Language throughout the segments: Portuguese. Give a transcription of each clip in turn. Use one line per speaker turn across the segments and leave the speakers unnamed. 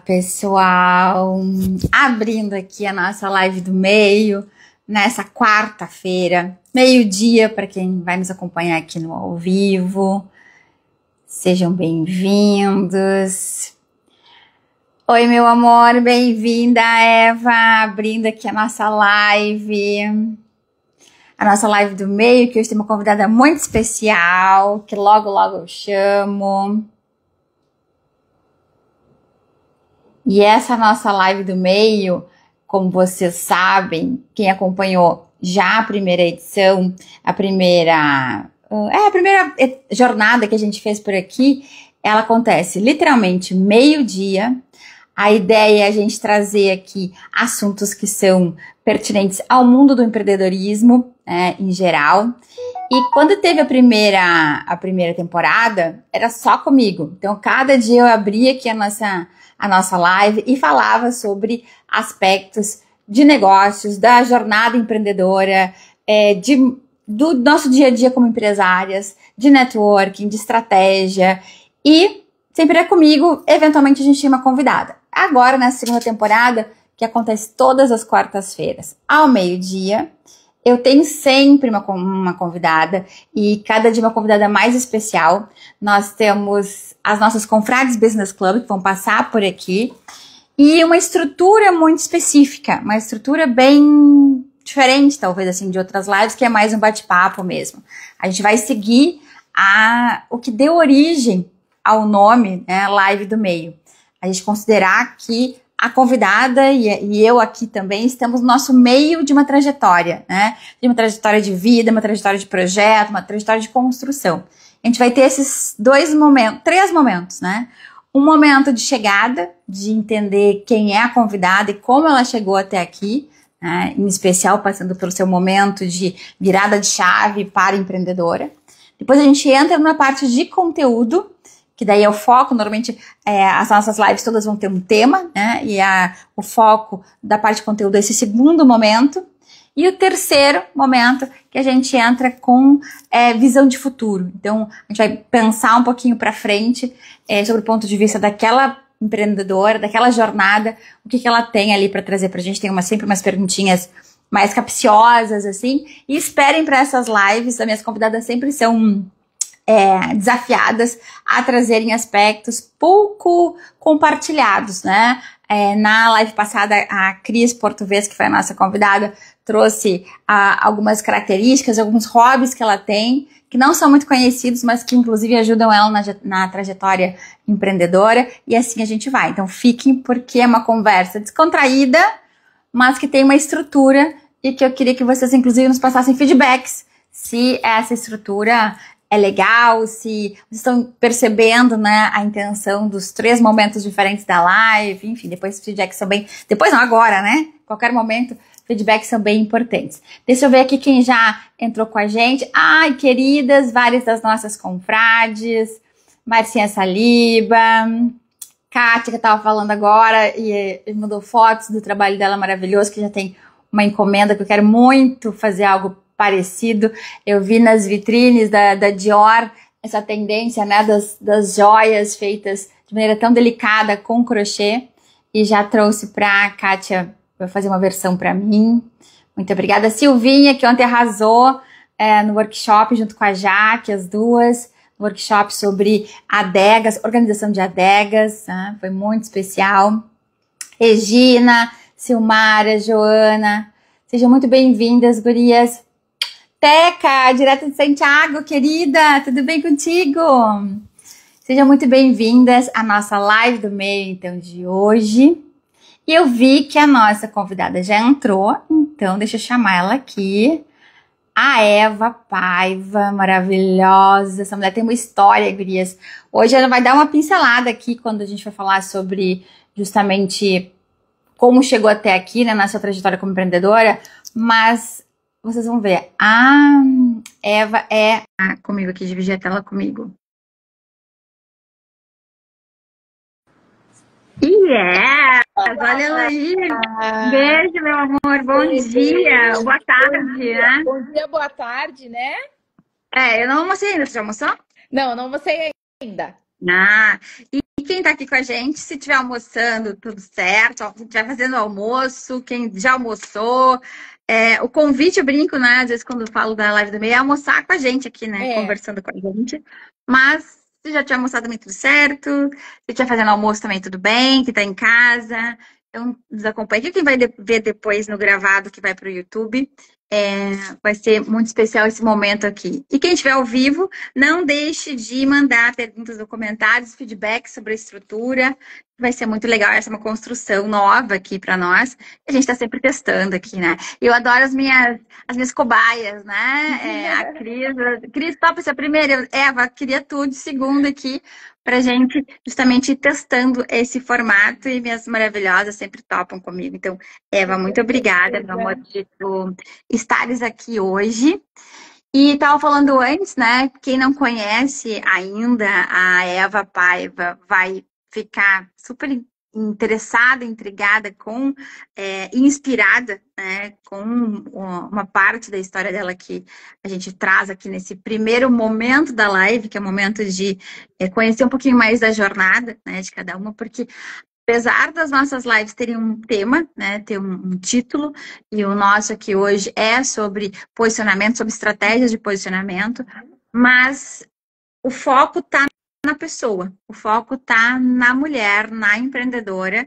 Pessoal, abrindo aqui a nossa live do meio, nessa quarta-feira, meio-dia, para quem vai nos acompanhar aqui no ao vivo. Sejam bem-vindos. Oi, meu amor, bem-vinda, Eva, abrindo aqui a nossa live do meio, que hoje tem uma convidada muito especial, que logo eu chamo. E essa nossa live do meio, como vocês sabem, quem acompanhou já a primeira edição, a primeira jornada que a gente fez por aqui, ela acontece literalmente meio-dia. A ideia é a gente trazer aqui assuntos que são pertinentes ao mundo do empreendedorismo, em geral. E quando teve a primeira temporada, era só comigo. Então, cada dia eu abria aqui a nossa live e falava sobre aspectos de negócios, da jornada empreendedora, do nosso dia a dia como empresárias, de networking, de estratégia. E sempre é comigo, eventualmente a gente tinha uma convidada. Agora, nessa segunda temporada, que acontece todas as quartas-feiras, ao meio-dia, eu tenho sempre uma convidada, e cada dia uma convidada mais especial. Nós temos as nossas Confrades Business Club, que vão passar por aqui, e uma estrutura muito específica, uma estrutura bem diferente, talvez, assim, de outras lives, que é mais um bate-papo mesmo. A gente vai seguir o que deu origem ao nome, né, Live do Meio. A gente considerar que a convidada e eu aqui também estamos no nosso meio de uma trajetória, né? De uma trajetória de vida, uma trajetória de projeto, uma trajetória de construção. A gente vai ter esses três momentos, né? Um momento de chegada, de entender quem é a convidada e como ela chegou até aqui, né? Em especial passando pelo seu momento de virada de chave para empreendedora. Depois a gente entra numa parte de conteúdo, que daí é o foco. Normalmente as nossas lives todas vão ter um tema, né? E o foco da parte de conteúdo é esse segundo momento. E o terceiro momento, que a gente entra com visão de futuro. Então, a gente vai pensar um pouquinho para frente sobre o ponto de vista daquela empreendedora, daquela jornada, o que ela tem ali para trazer para a gente. Tem sempre umas perguntinhas mais capciosas, assim. E esperem para essas lives, as minhas convidadas sempre são desafiadas a trazerem aspectos pouco compartilhados, né? Na live passada, a Cris Português, que foi a nossa convidada, trouxe algumas características, alguns hobbies que ela tem, que não são muito conhecidos, mas que inclusive ajudam ela na trajetória empreendedora, e assim a gente vai. Então fiquem, porque é uma conversa descontraída, mas que tem uma estrutura, e que eu queria que vocês inclusive nos passassem feedbacks, se essa estrutura é legal, se vocês estão percebendo, né, a intenção dos três momentos diferentes da live. Enfim, depois os feedbacks são bem... Depois não, agora, né? Qualquer momento, feedbacks são bem importantes. Deixa eu ver aqui quem já entrou com a gente. Ai, queridas, várias das nossas confrades. Marcinha Saliba, Kátia, que eu tava falando agora, e mandou fotos do trabalho dela maravilhoso, que já tem uma encomenda, que eu quero muito fazer algo parecido. Eu vi nas vitrines da Dior essa tendência, né, das joias feitas de maneira tão delicada com crochê, e já trouxe para a Kátia para fazer uma versão para mim. Muito obrigada. Silvinha, que ontem arrasou no workshop junto com a Jaque, as duas, no workshop sobre adegas, organização de adegas, né? Foi muito especial. Regina, Silmara, Joana, sejam muito bem-vindas, gurias. Teca, direto de Santiago, querida, tudo bem contigo? Sejam muito bem-vindas à nossa live do meio, então, de hoje. E eu vi que a nossa convidada já entrou, então deixa eu chamar ela aqui. A Eva Paiva, maravilhosa. Essa mulher tem uma história, gurias. Hoje ela vai dar uma pincelada aqui quando a gente vai falar sobre justamente como chegou até aqui, né, na sua trajetória como empreendedora, mas vocês vão ver. A Eva comigo aqui, dividir a tela comigo. Yes! Olha ela aí! Beijo, meu amor! Bom dia! Boa tarde, né?
Bom dia, boa tarde, né?
Eu não almocei ainda. Você já almoçou?
Não, não almocei ainda.
Ah, e quem tá aqui com a gente, se estiver almoçando, tudo certo. Se estiver fazendo almoço, quem já almoçou. O convite, eu brinco, né? Às vezes, quando eu falo da live do meio, é almoçar com a gente aqui, né?
É,
Conversando com a gente. Mas, se já tiver almoçado também, tudo certo. Se estiver fazendo almoço também, tudo bem. Que tá em casa. Então, nos acompanha aqui. Quem vai ver depois no gravado, que vai pro YouTube. Vai ser muito especial esse momento aqui. E quem estiver ao vivo, não deixe de mandar perguntas ou comentários, feedback sobre a estrutura. Vai ser muito legal. Essa é uma construção nova aqui para nós. A gente está sempre testando aqui, né? Eu adoro as minhas cobaias, né? A Cris topa ser a primeira. Eva, queria tudo de segunda aqui para a gente justamente ir testando esse formato e minhas maravilhosas sempre topam comigo. Então, Eva, muito obrigada, meu amor, de tu estares aqui hoje. E estava falando antes, né? Quem não conhece ainda a Eva Paiva vai ficar super interessada, intrigada inspirada, né, com uma parte da história dela que a gente traz aqui nesse primeiro momento da live, que é o momento de conhecer um pouquinho mais da jornada, né, de cada uma, porque apesar das nossas lives terem um tema, né, ter um título, e o nosso aqui hoje é sobre posicionamento, sobre estratégias de posicionamento, mas o foco está na pessoa, o foco está na mulher, na empreendedora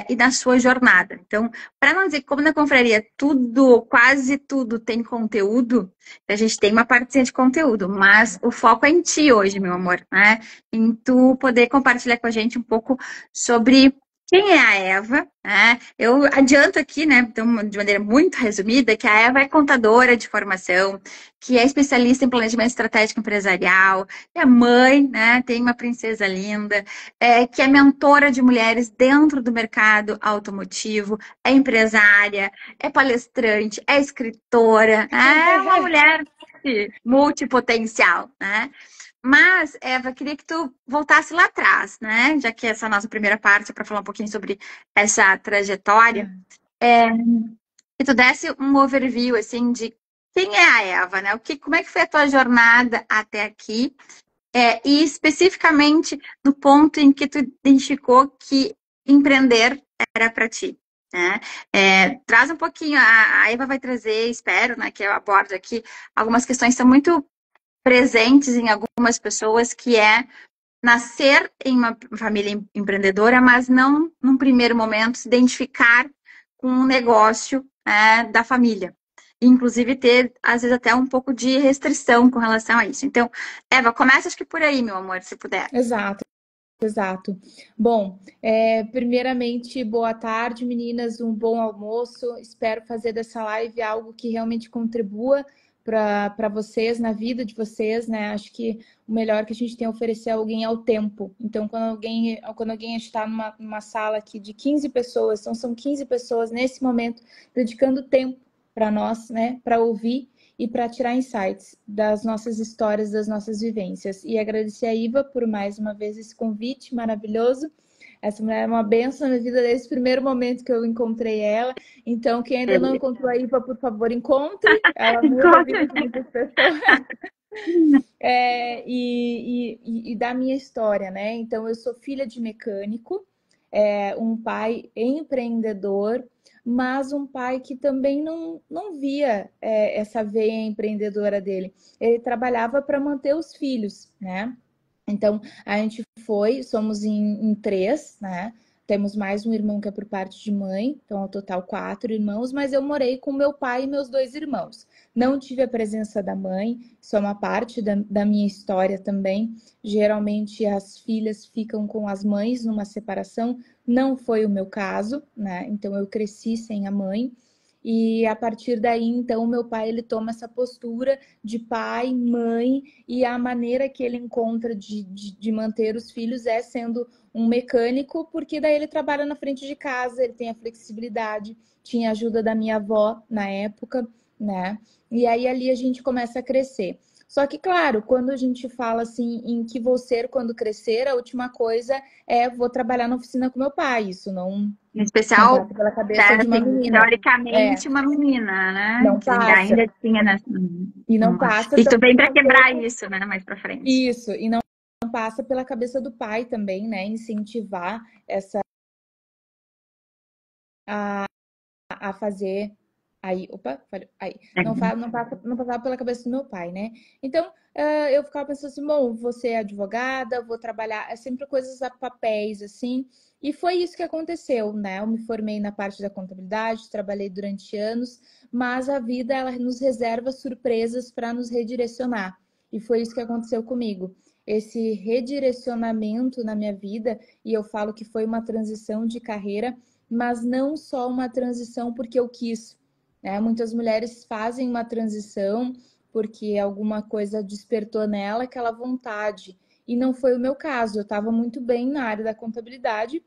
e na sua jornada. Então, para não dizer que como na confraria tudo, quase tudo tem conteúdo, a gente tem uma partezinha de conteúdo, mas o foco é em ti hoje, meu amor, né? Em tu poder compartilhar com a gente um pouco sobre quem é a Eva, né? Eu adianto aqui, né, então, de maneira muito resumida, que a Eva é contadora de formação, que é especialista em planejamento estratégico empresarial, é mãe, né? Tem uma princesa linda, que é mentora de mulheres dentro do mercado automotivo, é empresária, é palestrante, é escritora, é uma mulher multipotencial, né? Mas, Eva, queria que tu voltasse lá atrás, né? Já que essa é a nossa primeira parte é para falar um pouquinho sobre essa trajetória, que tu desse um overview, assim, de quem é a Eva, né? Como é que foi a tua jornada até aqui? E especificamente no ponto em que tu identificou que empreender era para ti, né? Traz um pouquinho, a Eva vai trazer, espero, né, que eu aborde aqui algumas questões que são muito presentes em algumas pessoas, que é nascer em uma família empreendedora, mas não, num primeiro momento, se identificar com um negócio da família. Inclusive ter, às vezes, até um pouco de restrição com relação a isso. Então, Eva, começa acho que por aí, meu amor, se puder.
exato, exato. Bom, primeiramente, boa tarde, meninas, um bom almoço. Espero fazer dessa live algo que realmente contribua para vocês, na vida de vocês, né? Acho que o melhor que a gente tem a oferecer a alguém é o tempo. Então, quando alguém está numa sala aqui de 15 pessoas, então são 15 pessoas nesse momento dedicando tempo para nós, né? Para ouvir e para tirar insights das nossas histórias, das nossas vivências. E agradecer a Iva por mais uma vez esse convite maravilhoso. Essa mulher é uma benção na minha vida desde o primeiro momento que eu encontrei ela. Então, quem ainda não encontrou a Iva, por favor, encontre. Ela muda a vida de muitas pessoas. E da minha história, né? Então, eu sou filha de mecânico, um pai empreendedor, mas um pai que também não via essa veia empreendedora dele. Ele trabalhava para manter os filhos, né? Então, a gente somos em três, né? Temos mais um irmão que é por parte de mãe, então ao total 4 irmãos, mas eu morei com meu pai e meus 2 irmãos. Não tive a presença da mãe, isso é uma parte da minha história também. Geralmente as filhas ficam com as mães numa separação, não foi o meu caso, né? Então eu cresci sem a mãe. E a partir daí, então, meu pai ele toma essa postura de pai, mãe, e a maneira que ele encontra de manter os filhos é sendo um mecânico, porque daí ele trabalha na frente de casa, ele tem a flexibilidade, tinha a ajuda da minha avó na época, né? E aí ali a gente começa a crescer. Só que, claro, quando a gente fala assim em que vou ser quando crescer, a última coisa é vou trabalhar na oficina com meu pai. Isso não
Em especial,
passa pela cabeça de uma menina.
teoricamente, uma menina, né?
Não
Que
passa.
ainda tinha...
E não passa
E tu vem
também
para quebrar
tampouco
isso, né? Mais para frente.
isso, e não passa pela cabeça do pai também, né? Incentivar essa a fazer. Aí, opa, aí. Não passava pela cabeça do meu pai, né? Então, eu ficava pensando assim, bom, vou ser advogada, vou trabalhar, é sempre coisas a papéis, assim. E foi isso que aconteceu, né? Eu me formei na parte da contabilidade, trabalhei durante anos, mas a vida, ela nos reserva surpresas para nos redirecionar. E foi isso que aconteceu comigo. Esse redirecionamento na minha vida, e eu falo que foi uma transição de carreira, mas não só uma transição porque eu quis, né? Muitas mulheres fazem uma transição porque alguma coisa despertou nela aquela vontade. E não foi o meu caso. Eu estava muito bem na área da contabilidade.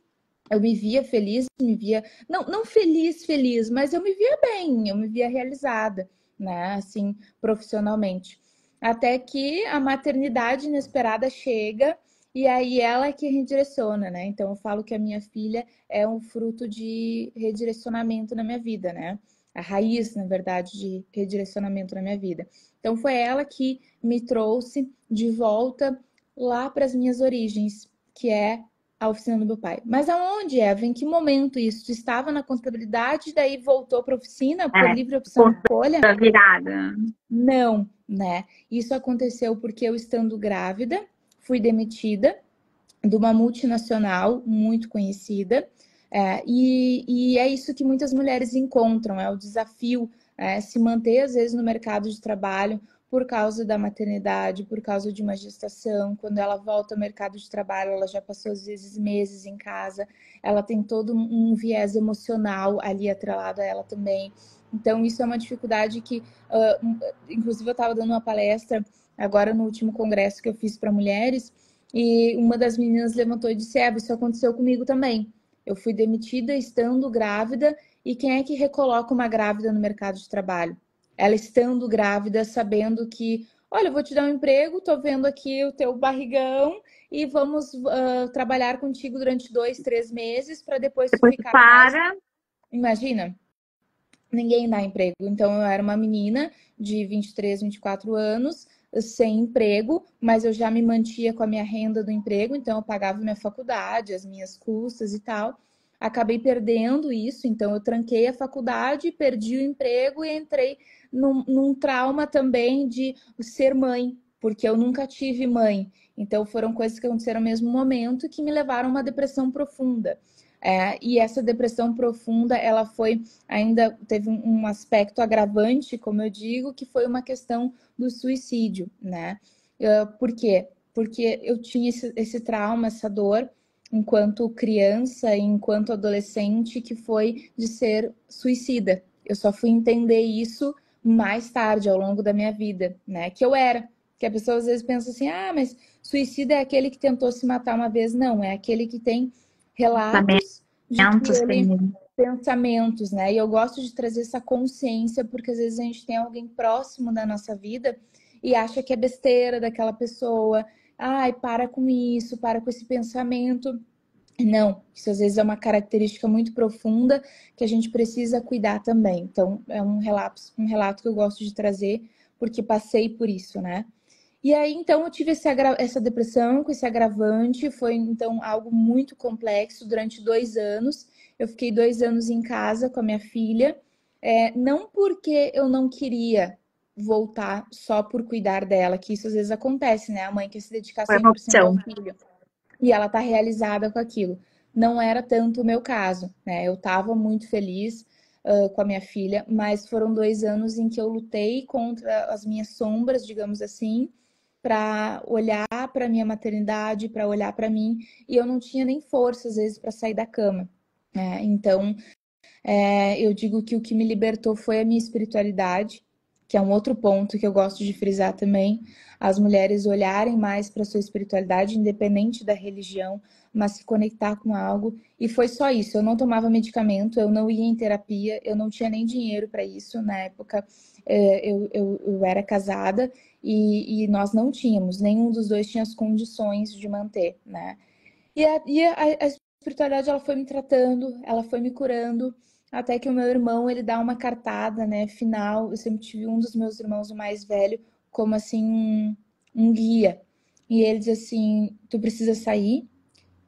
Eu me via feliz, me via. Não feliz, feliz, mas eu me via bem, eu me via realizada, né? Assim, profissionalmente. Até que a maternidade inesperada chega e aí ela é que redireciona, né? Então eu falo que a minha filha é um fruto de redirecionamento na minha vida, né? A raiz, na verdade, de redirecionamento na minha vida. Então foi ela que me trouxe de volta lá para as minhas origens, que é a oficina do meu pai. Mas aonde, Eva? Em que momento isso? Tu estava na contabilidade, daí voltou para a oficina por
É,
livre opção de
ponto
escolha?
da virada.
Não, né? Isso aconteceu porque eu, estando grávida, fui demitida de uma multinacional muito conhecida. E é isso que muitas mulheres encontram, é o desafio, se manter às vezes no mercado de trabalho por causa da maternidade, por causa de uma gestação. Quando ela volta ao mercado de trabalho, ela já passou às vezes meses em casa, ela tem todo um viés emocional ali atrelado a ela também. Então, isso é uma dificuldade que, inclusive, eu estava dando uma palestra agora no último congresso que eu fiz para mulheres, e uma das meninas levantou e disse: isso aconteceu comigo também. Eu fui demitida estando grávida, e quem é que recoloca uma grávida no mercado de trabalho? Ela estando grávida, sabendo que, olha, eu vou te dar um emprego, tô vendo aqui o teu barrigão e vamos trabalhar contigo durante 2, 3 meses para depois tu
Depois tu
ficar com nós.
para.
Imagina, ninguém dá emprego. Então, eu era uma menina de 23, 24 anos, sem emprego, mas eu já me mantia com a minha renda do emprego, então eu pagava minha faculdade, as minhas custas e tal. Acabei perdendo isso, então eu tranquei a faculdade, perdi o emprego e entrei num trauma também de ser mãe, porque eu nunca tive mãe. Então foram coisas que aconteceram no mesmo momento que me levaram a uma depressão profunda. E essa depressão profunda, ela foi ainda teve um aspecto agravante, como eu digo, que foi uma questão do suicídio, né? Por quê? Porque eu tinha esse trauma, essa dor, enquanto criança e enquanto adolescente, que foi de ser suicida. Eu só fui entender isso mais tarde, ao longo da minha vida, né? Que eu era. Que a pessoa às vezes pensa assim, mas suicida é aquele que tentou se matar uma vez. Não, é aquele que tem relatos de que
Pensamentos
ele
tem.
pensamentos, né? E eu gosto de trazer essa consciência, porque às vezes a gente tem alguém próximo da nossa vida e acha que é besteira daquela pessoa. Ai, para com isso, para com esse pensamento. Não, isso às vezes é uma característica muito profunda que a gente precisa cuidar também. Então, é um relato que eu gosto de trazer, porque passei por isso, né? E aí, então, eu tive essa depressão com esse agravante. Foi, então, algo muito complexo durante 2 anos. Eu fiquei 2 anos em casa com a minha filha. Não porque eu não queria voltar só por cuidar dela, que isso às vezes acontece, né? A mãe quer se dedicar
Foi uma
100% ao
opção.
filho e ela tá realizada com aquilo. Não era tanto o meu caso, né? Eu estava muito feliz com a minha filha, mas foram 2 anos em que eu lutei contra as minhas sombras, digamos assim, para olhar para minha maternidade, para olhar para mim, e eu não tinha nem força às vezes para sair da cama. Então, eu digo que o que me libertou foi a minha espiritualidade, que é um outro ponto que eu gosto de frisar também. As mulheres olharem mais para sua espiritualidade, independente da religião, mas se conectar com algo. E foi só isso. Eu não tomava medicamento, eu não ia em terapia, eu não tinha nem dinheiro para isso. Na época, eu era casada e nós não tínhamos, nenhum dos dois tinha as condições de manter, né? E a espiritualidade, ela foi me tratando, ela foi me curando, até que o meu irmão, ele dá uma cartada, né, final. Eu sempre tive um dos meus irmãos, o mais velho, como assim, um guia. E ele diz assim, tu precisa sair,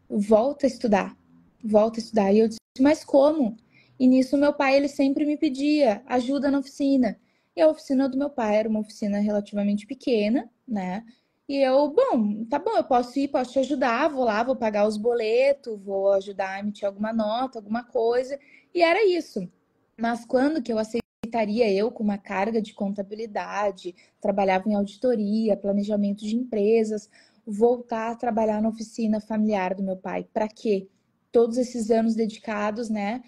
volta a estudar, volta a estudar. E eu disse, mas como? E nisso meu pai, ele sempre me pedia ajuda na oficina. E a oficina do meu pai era uma oficina relativamente pequena, né? E eu, bom, tá bom, eu posso ir, posso te ajudar, vou lá, vou pagar os boletos, vou ajudar a emitir alguma nota, alguma coisa. E era isso. Mas quando que eu aceitaria eu com uma carga de contabilidade, trabalhava em auditoria, planejamento de empresas, voltar a trabalhar na oficina familiar do meu pai? Para quê? Todos esses anos dedicados, né?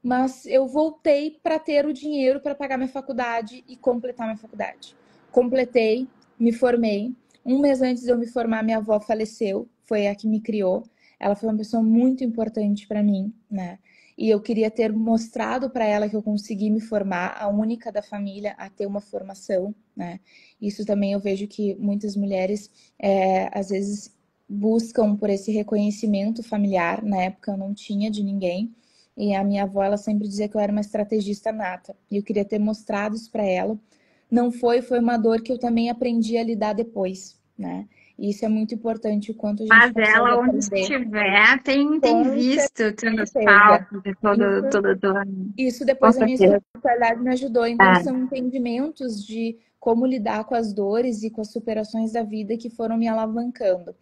Mas eu voltei para ter o dinheiro para pagar minha faculdade e completar minha faculdade. Completei, me formei. Um mês antes de eu me formar, minha avó faleceu, foi a que me criou. Ela foi uma pessoa muito importante para mim, né? E eu queria ter mostrado para ela que eu consegui me formar, a única da família a ter uma formação, né? Isso também eu vejo que muitas mulheres, às vezes, buscam por esse reconhecimento familiar. Na época eu não tinha de ninguém. E a minha avó, ela sempre dizia que eu era uma estrategista nata. E eu queria ter mostrado isso para ela. Não foi, foi uma dor que eu também aprendi a lidar depois, né? E isso é muito importante, o quanto a gente
Mas
consegue
ela, onde
aprender.
estiver, tem
Com
visto tendo
certeza.
falta de
Isso,
todo.
isso
Com
depois a minha
certeza.
espiritualidade me ajudou. Então,
É.
são entendimentos de como lidar com as dores e com as superações da vida que foram me alavancando.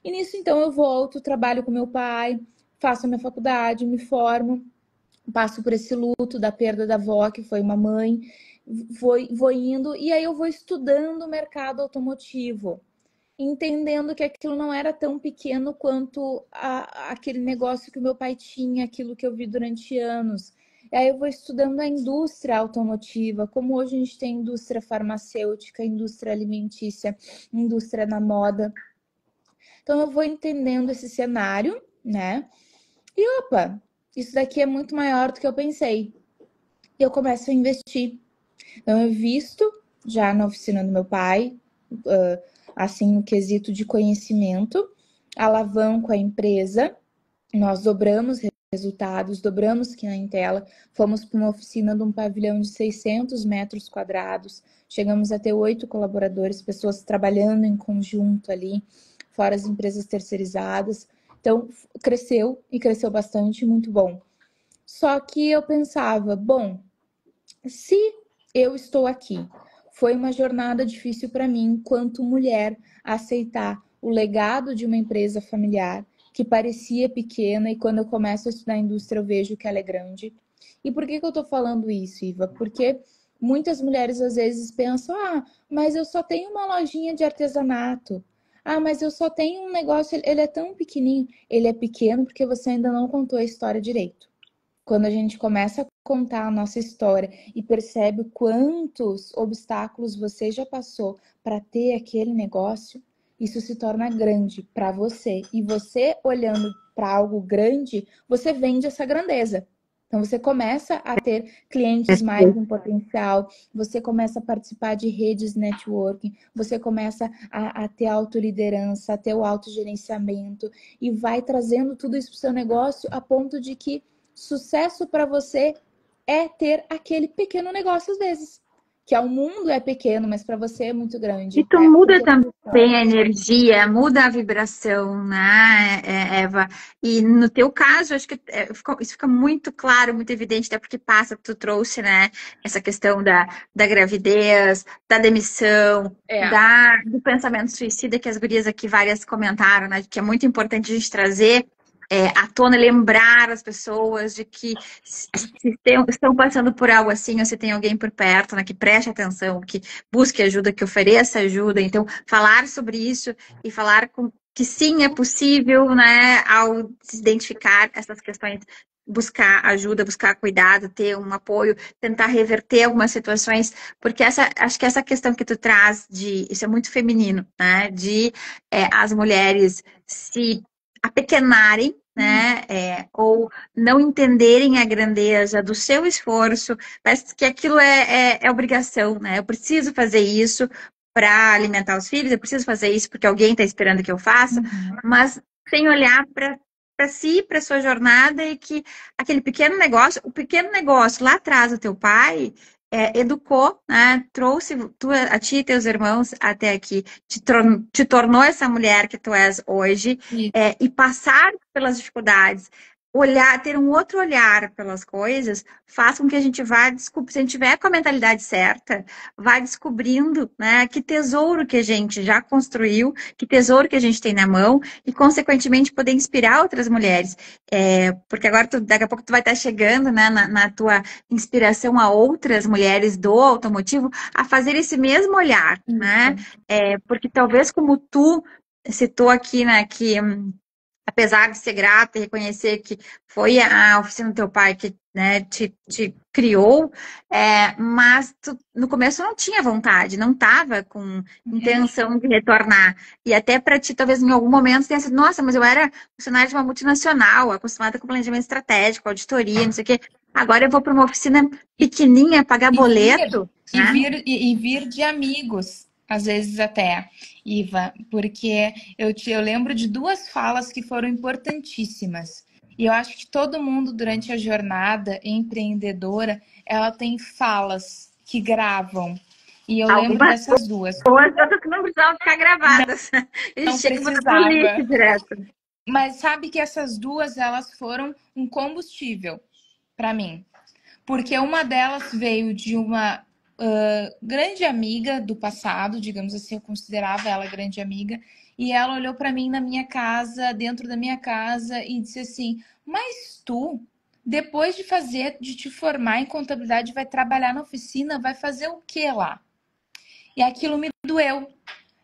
E nisso, então, eu volto, trabalho com meu pai, faço a minha faculdade, me formo, passo por esse luto da perda da avó, que foi uma mãe, vou indo, e aí eu vou estudando o mercado automotivo, entendendo que aquilo não era tão pequeno quanto aquele negócio que o meu pai tinha, aquilo que eu vi durante anos. E aí eu vou estudando a indústria automotiva, como hoje a gente tem indústria farmacêutica, indústria alimentícia, indústria na moda. Então eu vou entendendo esse cenário, né? E opa, isso daqui é muito maior do que eu pensei. E eu começo a investir. Então eu visto já na oficina do meu pai, assim, no quesito de conhecimento, alavanco a empresa, nós dobramos resultados, dobramos clientela, fomos para uma oficina de um pavilhão de 600 metros quadrados, chegamos a ter 8 colaboradores, pessoas trabalhando em conjunto ali, fora as empresas terceirizadas. Então, cresceu e cresceu bastante, muito bom. Só que eu pensava, bom, se eu estou aqui, foi uma jornada difícil para mim, enquanto mulher, aceitar o legado de uma empresa familiar que parecia pequena e quando eu começo a estudar a indústria eu vejo que ela é grande. E por que eu estou falando isso, Iva? Porque muitas mulheres às vezes pensam, mas eu só tenho uma lojinha de artesanato. Mas eu só tenho um negócio, ele é tão pequenininho. Ele é pequeno porque você ainda não contou a história direito. Quando a gente começa a contar a nossa história e percebe quantos obstáculos você já passou para ter aquele negócio, isso se torna grande para você. E você, olhando para algo grande, você vende essa grandeza. Então, você começa a ter clientes mais em potencial, você começa a participar de redes networking, você começa a ter autoliderança, a ter o autogerenciamento e vai trazendo tudo isso para o seu negócio a ponto de que sucesso para você é ter aquele pequeno negócio às vezes. Que ao mundo é pequeno, mas para você é muito grande.
E tu muda também a energia, muda a vibração, né, Eva? E no teu caso, acho que isso fica muito claro, muito evidente, até porque passa, tu trouxe, né, essa questão da gravidez, da demissão, do pensamento suicida, que as gurias aqui várias comentaram, né, que é muito importante a gente trazer à tona, lembrar as pessoas de que se estão passando por algo assim, ou se tem alguém por perto, né, que preste atenção, que busque ajuda, que ofereça ajuda. Então, falar sobre isso e falar que sim, é possível, né, ao se identificar essas questões, buscar ajuda, buscar cuidado, ter um apoio, tentar reverter algumas situações, porque acho que essa questão que tu traz isso é muito feminino, né, de as mulheres se apequenarem, né? Ou não entenderem a grandeza do seu esforço, parece que aquilo é obrigação, né? Eu preciso fazer isso para alimentar os filhos, eu preciso fazer isso porque alguém está esperando que eu faça, mas sem olhar para si, para sua jornada e que aquele pequeno negócio, o pequeno negócio lá atrás do teu pai, educou, né? Trouxe a ti e teus irmãos até aqui, te tornou essa mulher que tu és hoje, e passar pelas dificuldades, olhar, ter um outro olhar pelas coisas, faz com que a gente vá descobrir, se a gente tiver com a mentalidade certa, vai descobrindo, né, que tesouro que a gente já construiu, que tesouro que a gente tem na mão, e, consequentemente, poder inspirar outras mulheres. Porque agora, daqui a pouco, tu vai estar chegando, né, na tua inspiração a outras mulheres do automotivo a fazer esse mesmo olhar, né?
Isso.
Porque talvez como tu citou aqui, né, que apesar de ser grata e reconhecer que foi a oficina do teu pai que, né, te criou, mas tu, no começo não tinha vontade, não estava com intenção de retornar. E até para ti, talvez em algum momento tenha sido, nossa, mas eu era funcionária de uma multinacional, acostumada com planejamento estratégico, auditoria, não sei o quê. Agora eu vou para uma oficina pequenininha, pagar
E vir,
boleto, né?
e vir de amigos, às vezes até, Iva, porque eu lembro de duas falas que foram importantíssimas. E eu acho que todo mundo, durante a jornada empreendedora, ela tem falas que gravam. E eu lembro
Algumas
dessas duas.
outras que não precisavam ficar gravadas. A gente
Não
tinha que botar pro
precisava.
lixo direto.
Mas sabe que essas duas, elas foram um combustível para mim. Porque uma delas veio de uma grande amiga do passado, digamos assim, eu considerava ela grande amiga, e ela olhou para mim na minha casa, dentro da minha casa, e disse assim: Mas tu, depois de fazer, de te formar em contabilidade, vai trabalhar na oficina, vai fazer o que lá? E aquilo me doeu.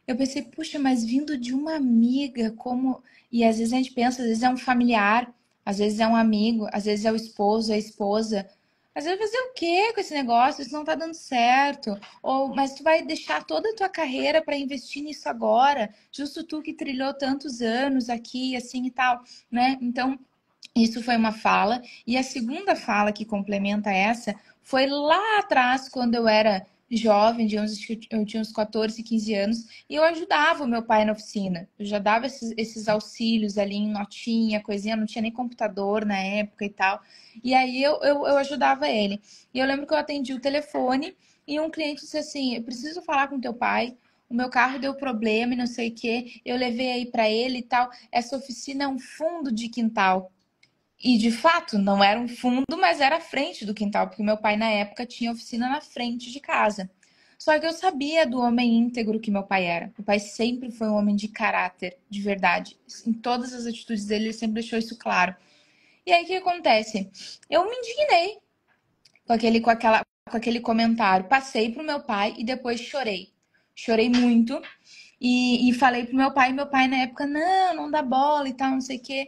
Eu pensei, puxa, mas vindo de uma amiga, como. E às vezes a gente pensa, às vezes é um familiar, às vezes é um amigo, às vezes é o esposo, a esposa. Às vezes vai fazer o quê com esse negócio? Isso não tá dando certo. Ou, mas tu vai deixar toda a tua carreira para investir nisso agora, justo tu que trilhou tantos anos aqui, assim e tal, né? Então, isso foi uma fala. E a segunda fala que complementa essa foi lá atrás, quando eu era jovem, eu tinha uns 14, 15 anos, e eu ajudava o meu pai na oficina. Eu já dava esses auxílios ali em notinha, coisinha, não tinha nem computador na época e tal. E aí eu ajudava ele. E eu lembro que eu atendi o telefone e um cliente disse assim: Eu preciso falar com teu pai. O meu carro deu problema e não sei o que. Eu levei aí para ele e tal. Essa oficina é um fundo de quintal. E de fato, não era um fundo, mas era a frente do quintal, porque meu pai na época tinha oficina na frente de casa. Só que eu sabia do homem íntegro que meu pai era. Meu pai sempre foi um homem de caráter, de verdade. Em todas as atitudes dele, ele sempre deixou isso claro. E aí o que acontece? Eu me indignei com aquele comentário. Passei pro meu pai e depois chorei. Chorei muito e falei pro meu pai. E meu pai na época, não, não dá bola e tal, não sei o quê.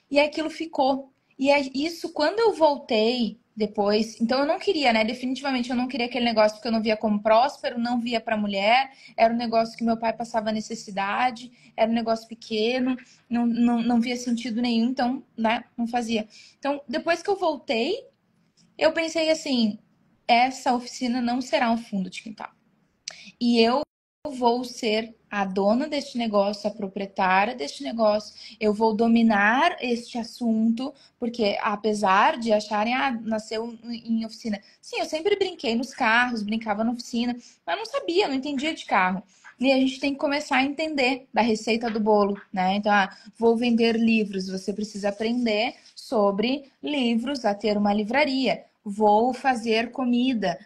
E aquilo ficou. E é isso, quando eu voltei depois, então eu não queria, né? Definitivamente eu não queria aquele negócio porque eu não via como próspero, não via para mulher, era um negócio que meu pai passava necessidade, era um negócio pequeno, não via sentido nenhum, então, né? Não fazia. Então, depois que eu voltei, eu pensei assim: essa oficina não será um fundo de quintal. E eu vou ser a dona deste negócio, a proprietária deste negócio. Eu vou dominar este assunto, porque apesar de acharem, nasceu em oficina. Sim, eu sempre brinquei nos carros, brincava na oficina, mas não sabia, não entendia de carro. E a gente tem que começar a entender da receita do bolo, né? Então, vou vender livros, você precisa aprender sobre livros, a ter uma livraria. Vou fazer comida,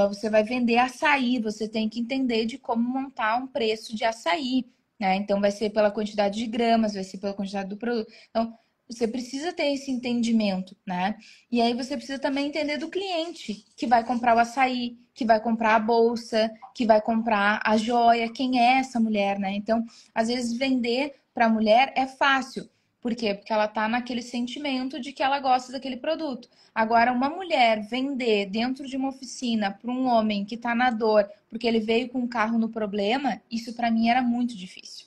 você vai vender açaí, você tem que entender de como montar um preço de açaí, né? Então, vai ser pela quantidade de gramas, vai ser pela quantidade do produto. Então, você precisa ter esse entendimento, né? E aí você precisa também entender do cliente que vai comprar o açaí, que vai comprar a bolsa, que vai comprar a joia, quem é essa mulher, né? Então, às vezes vender para a mulher é fácil. Por quê? Porque ela tá naquele sentimento de que ela gosta daquele produto. Agora, uma mulher vender dentro de uma oficina para um homem que está na dor porque ele veio com o carro no problema, isso para mim era muito difícil.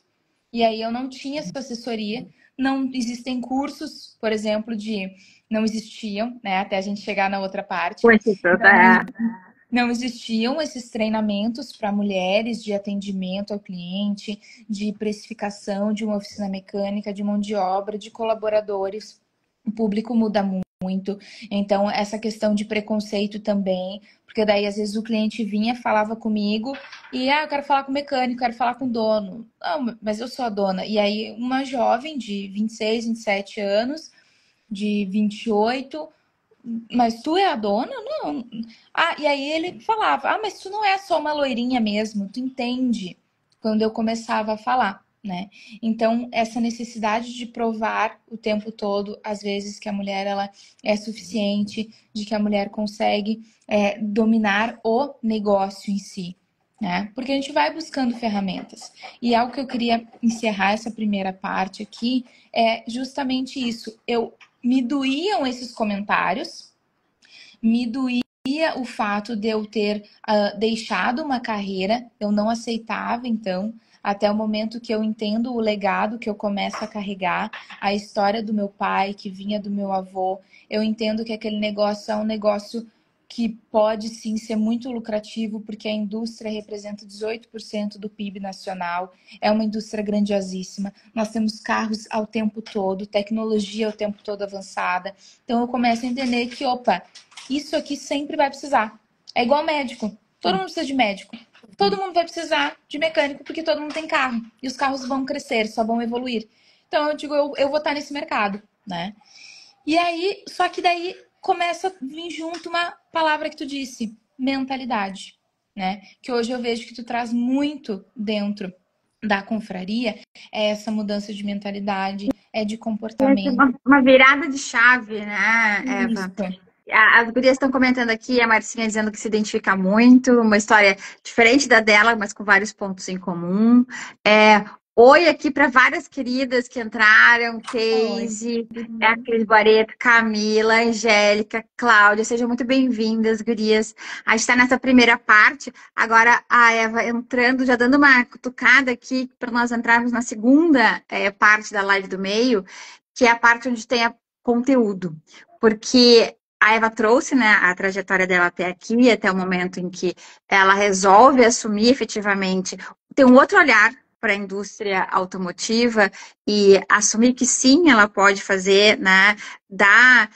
E aí eu não tinha essa assessoria, não existem cursos, por exemplo, de não existiam, né, até a gente chegar na outra parte.
Poxa, toda.
Não, não existiam esses treinamentos para mulheres de atendimento ao cliente, de precificação de uma oficina mecânica, de mão de obra, de colaboradores. O público muda muito. muito. Então, essa questão de preconceito também, porque daí às vezes o cliente vinha, falava comigo e, eu quero falar com o mecânico, quero falar com o dono. Não, mas eu sou a dona. E aí, uma jovem de 26, 27 anos, de 28, mas tu é a dona? Não. E aí ele falava, mas tu não é só uma loirinha mesmo, tu entende? Quando eu começava a falar, né? Então, essa necessidade de provar o tempo todo, às vezes, que a mulher ela é suficiente, de que a mulher consegue dominar o negócio em si, né? Porque a gente vai buscando ferramentas. E algo que eu queria encerrar essa primeira parte aqui é justamente isso. Me doíam esses comentários, me doía o fato de eu ter deixado uma carreira, eu não aceitava, então, até o momento que eu entendo o legado que eu começo a carregar, a história do meu pai, que vinha do meu avô, eu entendo que aquele negócio é um negócio que pode sim ser muito lucrativo, porque a indústria representa 18% do PIB nacional, é uma indústria grandiosíssima, nós temos carros ao tempo todo, tecnologia ao tempo todo avançada, então eu começo a entender que, opa, isso aqui sempre vai precisar. É igual médico. Todo mundo precisa de médico. Todo mundo vai precisar de mecânico, porque todo mundo tem carro. E os carros vão crescer, só vão evoluir. Então eu digo, eu vou estar nesse mercado, né? E aí, só que daí começa a vir junto uma palavra que tu disse, mentalidade, né? Que hoje eu vejo que tu traz muito dentro da confraria, é essa mudança de mentalidade, é de comportamento.
Uma virada de chave, né, Eva?
Isso.
As gurias estão comentando aqui, a Marcinha dizendo que se identifica muito, uma história diferente da dela, mas com vários pontos em comum. Oi aqui para várias queridas que entraram, Casey, a Cris Barreto, Camila, Angélica, Cláudia, sejam muito bem-vindas, gurias. A gente está nessa primeira parte, agora a Eva entrando, já dando uma cutucada aqui para nós entrarmos na segunda parte da live do meio, que é a parte onde tem conteúdo. Porque a Eva trouxe, né, a trajetória dela até aqui, até o momento em que ela resolve assumir efetivamente, ter um outro olhar para a indústria automotiva e assumir que sim, ela pode fazer, né, da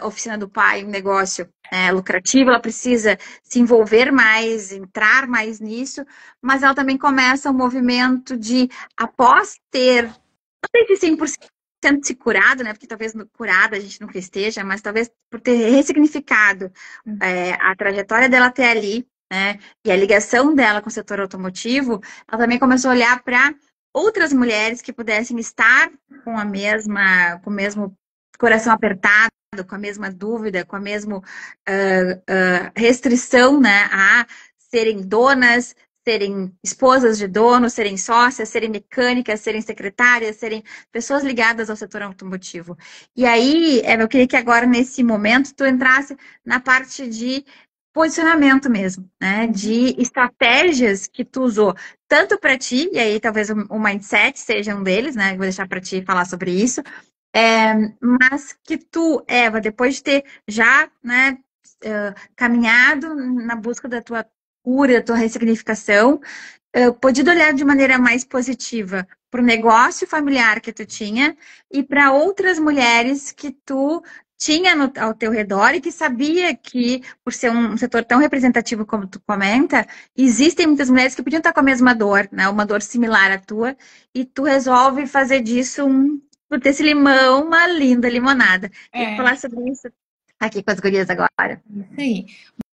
oficina do pai um negócio lucrativo, ela precisa se envolver mais, entrar mais nisso, mas ela também começa um movimento de, após ter, não sei se 100% se curado, né? Porque talvez curada a gente nunca esteja, mas talvez por ter ressignificado a trajetória dela até ali, né? E a ligação dela com o setor automotivo, ela também começou a olhar para outras mulheres que pudessem estar com com o mesmo coração apertado, com a mesma dúvida, com a mesma restrição, né? A serem donas, serem esposas de dono, serem sócias, serem mecânicas, serem secretárias, serem pessoas ligadas ao setor automotivo. E aí, eu queria que agora, nesse momento, tu entrasse na parte de posicionamento mesmo, né? De estratégias que tu usou, tanto para ti, e aí talvez o mindset seja um deles, né? Vou deixar para ti falar sobre isso. Mas que tu, Eva, depois de ter já, né, caminhado na busca da tua cura, da tua ressignificação, podido olhar de maneira mais positiva para o negócio familiar que tu tinha e para outras mulheres que tu tinha ao teu redor e que sabia que, por ser um setor tão representativo como tu comenta, existem muitas mulheres que podiam estar com a mesma dor, né? Uma dor similar à tua, e tu resolve fazer disso por ter esse limão, uma linda limonada. Queria falar sobre isso aqui com as gurias agora.
Isso aí.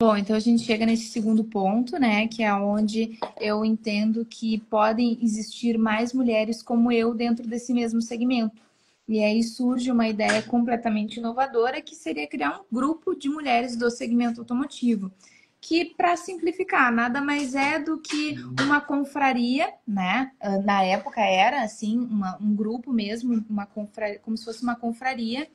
Bom, então a gente chega nesse segundo ponto, né, que é onde eu entendo que podem existir mais mulheres como eu dentro desse mesmo segmento. E aí surge uma ideia completamente inovadora, que seria criar um grupo de mulheres do segmento automotivo, que, para simplificar, nada mais é do que uma confraria, né? Na época era assim, um grupo mesmo, uma confraria, como se fosse uma confraria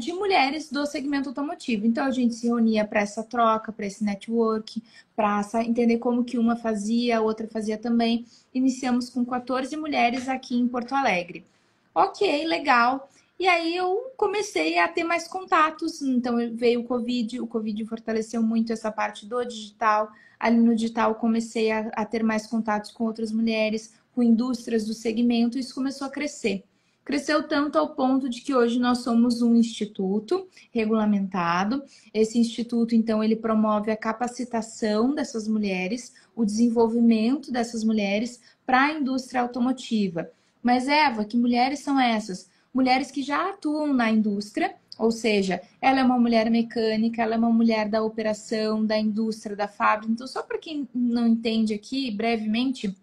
de mulheres do segmento automotivo. Então a gente se reunia para essa troca, para esse network, para entender como que uma fazia, a outra fazia também. Iniciamos com 14 mulheres aqui em Porto Alegre. Ok, legal. E aí eu comecei a ter mais contatos. Então veio o Covid fortaleceu muito essa parte do digital. Ali no digital comecei a ter mais contatos com outras mulheres, com indústrias do segmento, e isso começou a crescer. Cresceu tanto ao ponto de que hoje nós somos um instituto regulamentado. Esse instituto, então, ele promove a capacitação dessas mulheres, o desenvolvimento dessas mulheres para a indústria automotiva. Mas, Eva, que mulheres são essas? Mulheres que já atuam na indústria, ou seja, ela é uma mulher mecânica, ela é uma mulher da operação, da indústria, da fábrica. Então, só para quem não entende aqui, brevemente,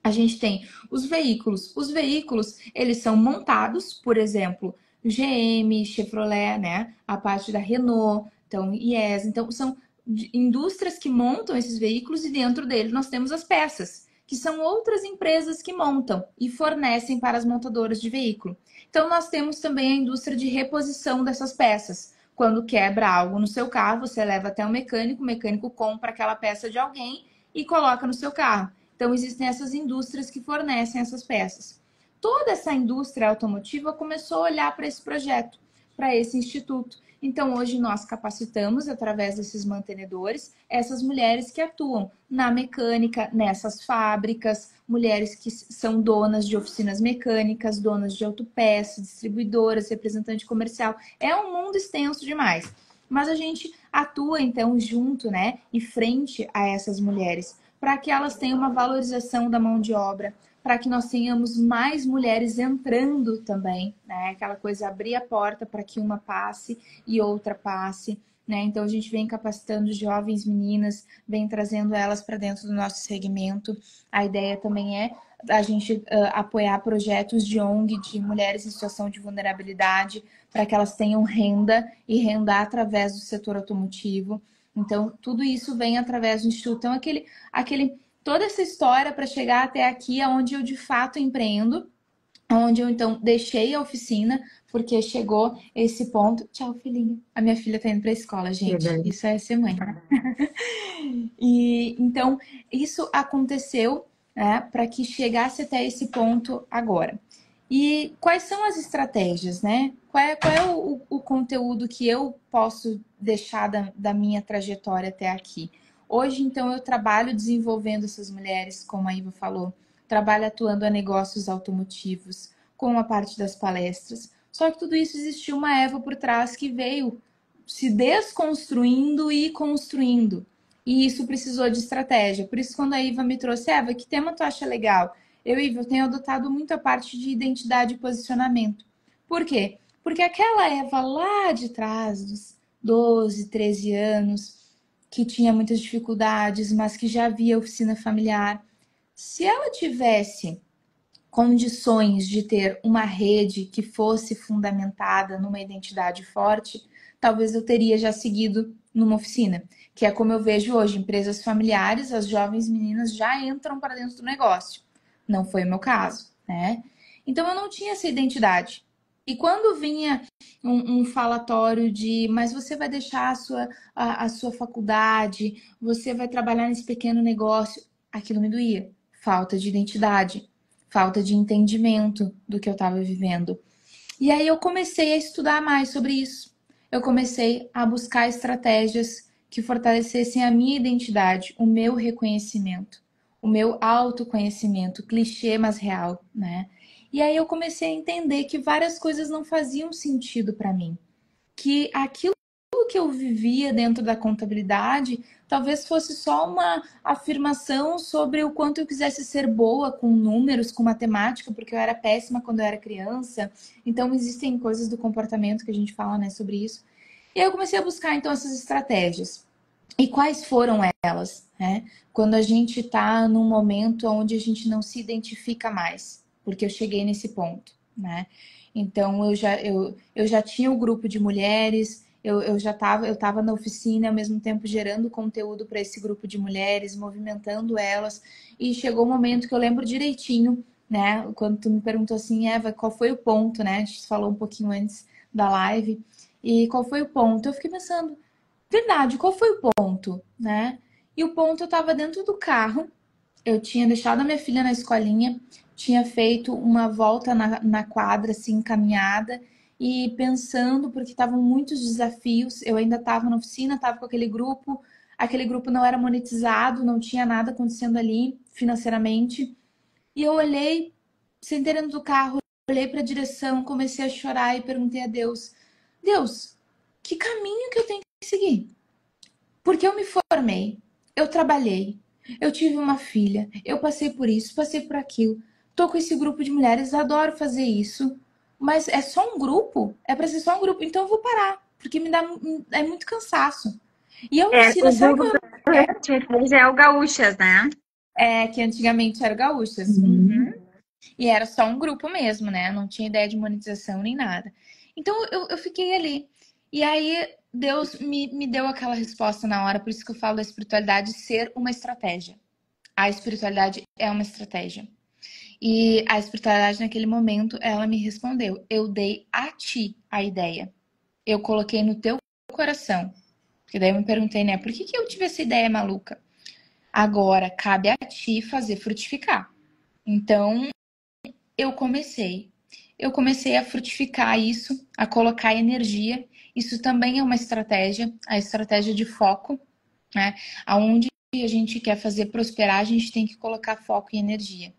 a gente tem os veículos. Os veículos, eles são montados, por exemplo, GM, Chevrolet, né? A parte da Renault, então IES. Então, são indústrias que montam esses veículos e dentro deles nós temos as peças, que são outras empresas que montam e fornecem para as montadoras de veículo. Então, nós temos também a indústria de reposição dessas peças. Quando quebra algo no seu carro, você leva até o mecânico compra aquela peça de alguém e coloca no seu carro. Então, existem essas indústrias que fornecem essas peças. Toda essa indústria automotiva começou a olhar para esse projeto, para esse instituto. Então, hoje nós capacitamos, através desses mantenedores, essas mulheres que atuam na mecânica, nessas fábricas, mulheres que são donas de oficinas mecânicas, donas de autopeças, distribuidoras, representante comercial. É um mundo extenso demais. Mas a gente atua, então, junto, né, e frente a essas mulheres, para que elas tenham uma valorização da mão de obra, para que nós tenhamos mais mulheres entrando também, né? Aquela coisa, abrir a porta para que uma passe e outra passe, né? Então a gente vem capacitando jovens meninas, vem trazendo elas para dentro do nosso segmento. A ideia também é a gente apoiar projetos de ONG de mulheres em situação de vulnerabilidade, para que elas tenham renda e renda através do setor automotivo. Então, tudo isso vem através do Instituto. Então, toda essa história para chegar até aqui, onde eu de fato empreendo, onde eu então deixei a oficina, porque chegou esse ponto. Tchau, filhinha. A minha filha tá indo para a escola, gente. Isso é ser mãe. E então, isso aconteceu, né, para que chegasse até esse ponto agora. E quais são as estratégias, né? Qual é o conteúdo que eu posso deixar da minha trajetória até aqui? Hoje, então, eu trabalho desenvolvendo essas mulheres, como a Iva falou, trabalho atuando a negócios automotivos, com a parte das palestras. Só que tudo isso existiu uma Eva por trás que veio se desconstruindo e construindo. E isso precisou de estratégia. Por isso, quando a Iva me trouxe, Eva, que tema tu acha legal? Eu tenho adotado muito a parte de identidade e posicionamento. Por quê? Porque aquela Eva lá de trás, dos 12, 13 anos, que tinha muitas dificuldades, mas que já havia oficina familiar, se ela tivesse condições de ter uma rede que fosse fundamentada numa identidade forte, talvez eu teria já seguido numa oficina, que é como eu vejo hoje, empresas familiares, as jovens meninas já entram para dentro do negócio. Não foi o meu caso, né? Então eu não tinha essa identidade. E quando vinha um falatório de, mas você vai deixar a sua faculdade, você vai trabalhar nesse pequeno negócio, aquilo me doía. Falta de identidade, falta de entendimento do que eu estava vivendo. E aí eu comecei a estudar mais sobre isso. Eu comecei a buscar estratégias que fortalecessem a minha identidade, o meu reconhecimento, o meu autoconhecimento, clichê, mas real, né? E aí eu comecei a entender que várias coisas não faziam sentido para mim, que aquilo que eu vivia dentro da contabilidade talvez fosse só uma afirmação sobre o quanto eu quisesse ser boa com números, com matemática, porque eu era péssima quando eu era criança. Então existem coisas do comportamento que a gente fala, né, sobre isso. E aí eu comecei a buscar então essas estratégias. E quais foram elas, né? Quando a gente está num momento onde a gente não se identifica mais, porque eu cheguei nesse ponto, né? Então eu já tinha o grupo de mulheres, eu estava na oficina, ao mesmo tempo gerando conteúdo para esse grupo de mulheres, movimentando elas, e chegou um momento que eu lembro direitinho, né? Quando tu me perguntou assim, Eva, qual foi o ponto, né? A gente falou um pouquinho antes da live, e qual foi o ponto? Eu fiquei pensando, verdade, qual foi o ponto, né? E o ponto, eu estava dentro do carro, eu tinha deixado a minha filha na escolinha, tinha feito uma volta na quadra, assim, caminhada, e pensando, porque estavam muitos desafios, eu ainda estava na oficina, estava com aquele grupo não era monetizado, não tinha nada acontecendo ali financeiramente, e eu olhei, sentei dentro do carro, olhei para a direção, comecei a chorar e perguntei a Deus: Deus, que caminho que eu tenho que seguir? Porque eu me formei, eu trabalhei, eu tive uma filha, eu passei por isso, passei por aquilo. Tô com esse grupo de mulheres, adoro fazer isso, mas é só um grupo? É para ser só um grupo, então eu vou parar, porque me dá é muito cansaço. E a oficina,
O
será que
grupo
eu
que você fez é o Gaúchas, né?
é que antigamente era gaúchas?
Uhum.
E era só um grupo mesmo, né? Não tinha ideia de monetização nem nada. Então eu fiquei ali. E aí Deus me deu aquela resposta na hora, por isso que eu falo da espiritualidade ser uma estratégia. A espiritualidade é uma estratégia. E a espiritualidade naquele momento, ela me respondeu: eu dei a ti a ideia. Eu coloquei no teu coração. Porque daí eu me perguntei, né? Por que eu tive essa ideia maluca? Agora cabe a ti fazer frutificar. Então, eu comecei. Eu comecei a frutificar isso, a colocar energia. Isso também é uma estratégia, a estratégia de foco, né? Aonde a gente quer fazer prosperar, a gente tem que colocar foco e energia.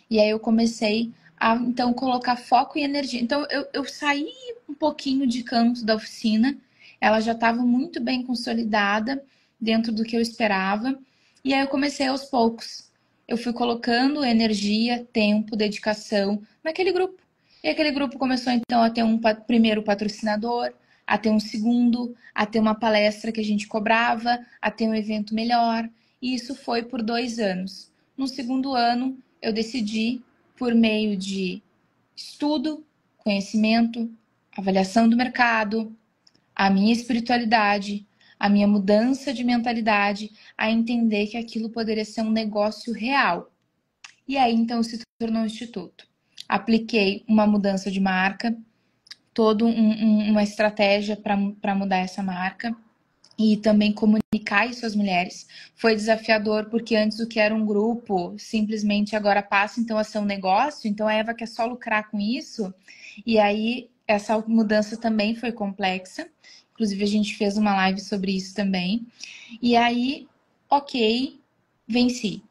E aí eu comecei a então colocar foco e energia. Então eu saí um pouquinho de canto da oficina, ela já estava muito bem consolidada dentro do que eu esperava. E aí eu comecei aos poucos. Eu fui colocando energia, tempo, dedicação naquele grupo. E aquele grupo começou então a ter um primeiro patrocinador, a ter um segundo, a ter uma palestra que a gente cobrava, a ter um evento melhor. E isso foi por 2 anos. No segundo ano, eu decidi, por meio de estudo, conhecimento, avaliação do mercado, a minha espiritualidade, a minha mudança de mentalidade, a entender que aquilo poderia ser um negócio real. E aí, então, se tornou um instituto. Apliquei uma mudança de marca, toda uma estratégia para mudar essa marca e também comunicar isso às mulheres. Foi desafiador porque antes o que era um grupo simplesmente agora passa então a ser um negócio, então a Eva quer só lucrar com isso. E aí essa mudança também foi complexa. Inclusive a gente fez uma live sobre isso também. E aí, ok, venci.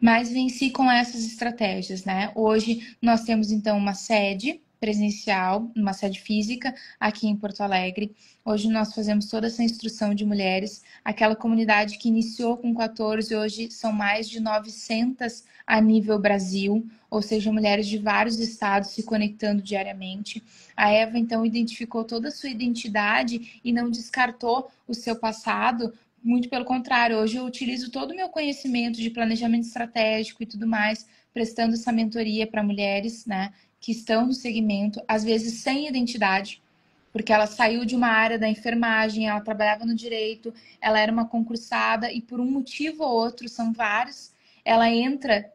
Mas venci com essas estratégias, né? Hoje nós temos então uma sede presencial, uma sede física aqui em Porto Alegre. Hoje nós fazemos toda essa instrução de mulheres. Aquela comunidade que iniciou com 14, hoje são mais de 900 a nível Brasil, ou seja, mulheres de vários estados se conectando diariamente. A Eva então identificou toda a sua identidade e não descartou o seu passado. Muito pelo contrário, hoje eu utilizo todo o meu conhecimento de planejamento estratégico e tudo mais, prestando essa mentoria para mulheres, né, que estão no segmento, às vezes sem identidade, porque ela saiu de uma área da enfermagem, ela trabalhava no direito, ela era uma concursada e por um motivo ou outro, são vários, ela entra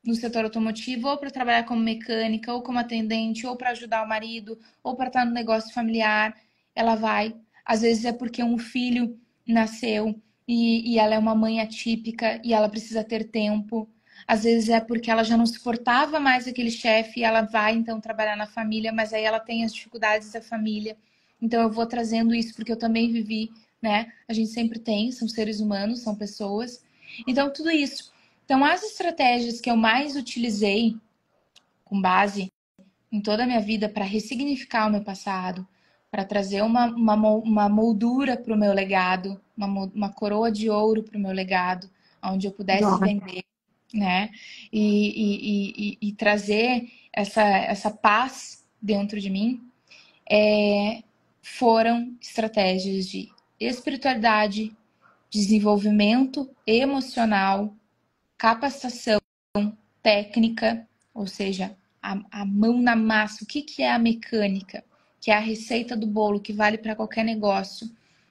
no setor automotivo ou para trabalhar como mecânica, ou como atendente, ou para ajudar o marido, ou para estar no negócio familiar, ela vai. Às vezes é porque um filho nasceu e ela é uma mãe atípica e ela precisa ter tempo. Às vezes é porque ela já não suportava mais aquele chefe e ela vai então trabalhar na família, mas aí ela tem as dificuldades da família. Então eu vou trazendo isso porque eu também vivi, né? A gente sempre tem, são seres humanos, são pessoas. Então tudo isso. Então as estratégias que eu mais utilizei com base em toda a minha vida para ressignificar o meu passado, para trazer uma moldura para o meu legado, uma coroa de ouro para o meu legado, onde eu pudesse
Nossa.
vender, né? E trazer essa paz dentro de mim, foram estratégias de espiritualidade, desenvolvimento emocional, capacitação técnica, ou seja, a mão na massa. O que é a mecânica? Que é a receita do bolo que vale para qualquer negócio.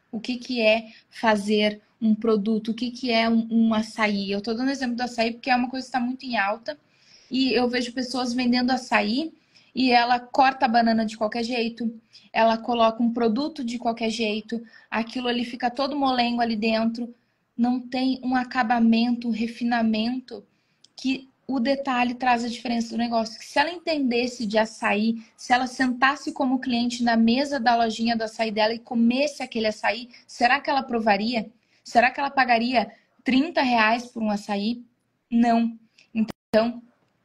O que é fazer um produto? O que é um açaí? Eu estou dando exemplo do açaí porque é uma coisa que está muito em alta e eu vejo pessoas vendendo açaí e ela corta a banana de qualquer jeito, ela coloca um produto de qualquer jeito, aquilo ali fica todo molengo ali dentro, não tem um acabamento, um refinamento que o detalhe traz a diferença do negócio. Que se ela entendesse de açaí, se ela sentasse como cliente na mesa da lojinha do açaí dela e comesse aquele açaí, será que ela provaria? Será que ela pagaria R$ 30 por um açaí? Não. Então,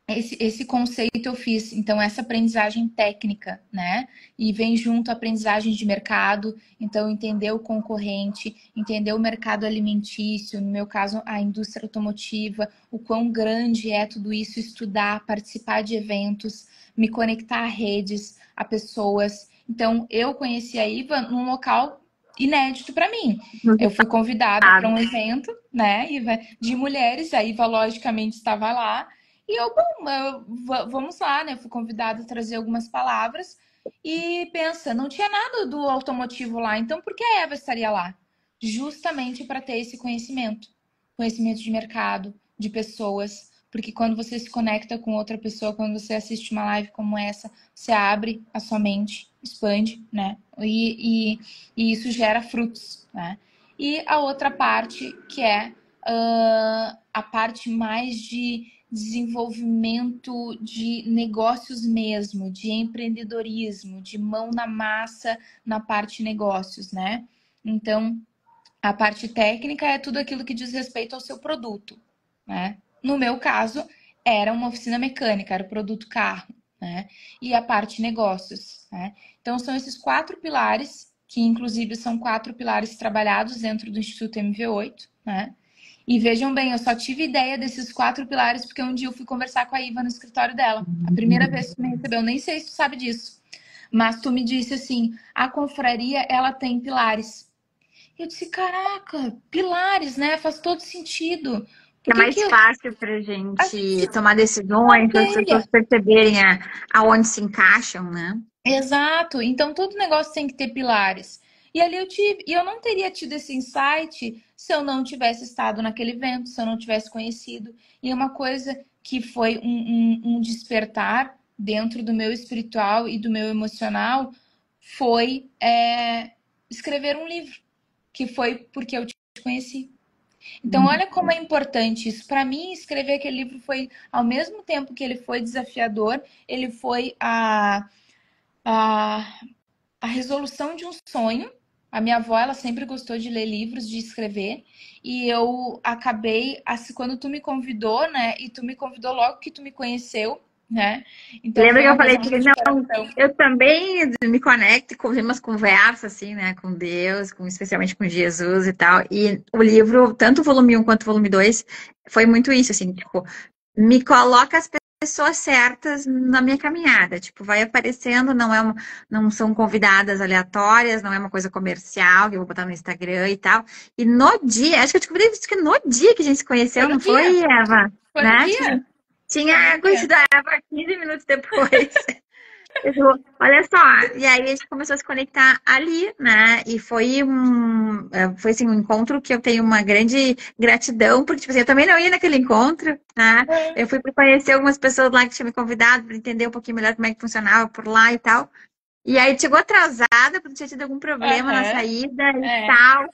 esse conceito eu fiz, então, essa aprendizagem técnica, né? E vem junto a aprendizagem de mercado, então, entender o concorrente, entender o mercado alimentício, no meu caso, a indústria automotiva, o quão grande é tudo isso, estudar, participar de eventos, me conectar a redes, a pessoas. Então, eu conheci a Iva num local inédito para mim. Eu fui convidada para um evento, né, Iva, de mulheres, a Iva, logicamente, estava lá. E eu, bom, vamos lá, né? Eu fui convidada a trazer algumas palavras. E pensa, não tinha nada do automotivo lá, então por que a Eva estaria lá? Justamente para ter esse conhecimento, conhecimento de mercado, de pessoas, porque quando você se conecta com outra pessoa, quando você assiste uma live como essa, você abre a sua mente, expande, né? E isso gera frutos, né? E a outra parte que é a parte mais de desenvolvimento de negócios mesmo, de empreendedorismo, de mão na massa na parte negócios, né? Então, a parte técnica é tudo aquilo que diz respeito ao seu produto, né? No meu caso, era uma oficina mecânica, era o produto carro, né? E a parte negócios, né? Então, são esses 4 pilares, que inclusive são 4 pilares trabalhados dentro do Instituto MV8, né? E vejam bem, eu só tive ideia desses 4 pilares porque um dia eu fui conversar com a Iva no escritório dela. A primeira vez que tu me recebeu, nem sei se tu sabe disso. Mas tu me disse assim, a confraria, ela tem pilares. Eu disse, caraca, pilares, né? Faz todo sentido. Por
É
que
mais
que
fácil para a
a gente
gente
se
tomar decisões, para as
mapeia?
pessoas perceberem aonde se encaixam, né?
Exato. Então todo negócio tem que ter pilares. E ali eu tive, e eu não teria tido esse insight se eu não tivesse estado naquele evento, se eu não tivesse conhecido. E é uma coisa que foi um despertar dentro do meu espiritual e do meu emocional foi escrever um livro, que foi porque eu te conheci. Então, olha como é importante isso. Para mim, escrever aquele livro foi, ao mesmo tempo que ele foi desafiador, ele foi a a resolução de um sonho. A minha avó, ela sempre gostou de ler livros, de escrever, e eu acabei, assim, quando tu me convidou, né, e tu me convidou logo que tu me conheceu, né, então
Lembra
foi
que
uma
eu falei
coisa
que
muito de
não,
coração.
eu também me conecto com umas conversas, assim, né, com Deus, especialmente com Jesus e tal. E o livro, tanto o volume um quanto o volume 2 foi muito isso, assim, tipo, me coloca as pessoas certas na minha caminhada. Tipo, vai aparecendo, não são convidadas aleatórias, não é uma coisa comercial que eu vou botar no Instagram e tal. E no dia, acho que eu descobri isso que no dia que a gente se
Foi
conheceu,
no
não
dia,
foi, Eva?
foi no
Né? Tipo
dia,
assim,
foi no
tinha
dia.
conhecido a Eva 15 minutos depois. Eu digo, olha só, e aí a gente começou a se conectar ali, né? E foi assim, um encontro que eu tenho uma grande gratidão, porque, tipo assim, eu também não ia naquele encontro, né?
É.
Eu fui para conhecer algumas pessoas lá que tinham me convidado para entender um pouquinho melhor como é que funcionava por lá e tal. E aí chegou atrasada, porque tinha tido algum problema na
Aham,
saída e
é,
tal.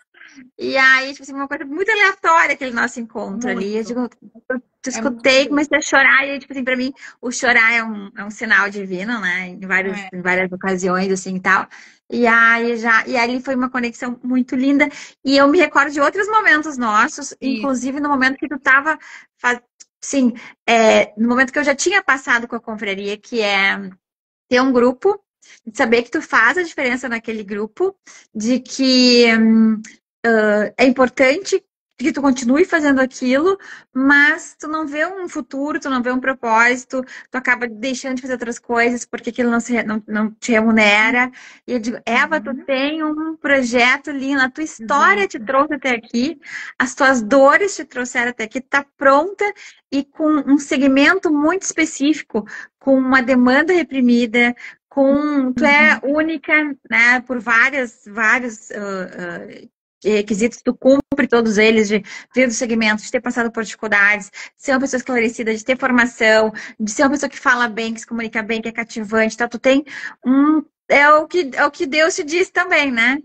E aí, tipo assim, uma coisa muito aleatória aquele nosso encontro ali. Eu
muito,
digo, eu te
é muito
escutei,
doido.
comecei a chorar, e tipo assim, pra mim, o chorar é um sinal divino, né?
É,
Em várias ocasiões, assim e tal. E ali foi uma conexão muito linda. E eu me recordo de outros momentos nossos,
isso,
inclusive no momento que tu tava, sim, no momento que eu já tinha passado com a confraria, que é ter um grupo, de saber que tu faz a diferença naquele grupo, de que é importante que tu continue fazendo aquilo, mas tu não vê um futuro, tu não vê um propósito, tu acaba deixando de fazer outras coisas porque aquilo não te remunera. E eu digo, Eva, tu
uhum,
tem um projeto lindo, a tua história te
exato,
trouxe até aqui, as tuas dores te trouxeram até aqui, tá pronta e com um segmento muito específico, com uma demanda reprimida, tu é
uhum,
única, né, por vários requisitos, tu cumpre todos eles, de vir do segmento, de ter passado por dificuldades, de ser uma pessoa esclarecida, de ter formação, de ser uma pessoa que fala bem, que se comunica bem, que é cativante, tá? Tu tem um. É o que Deus te diz também, né?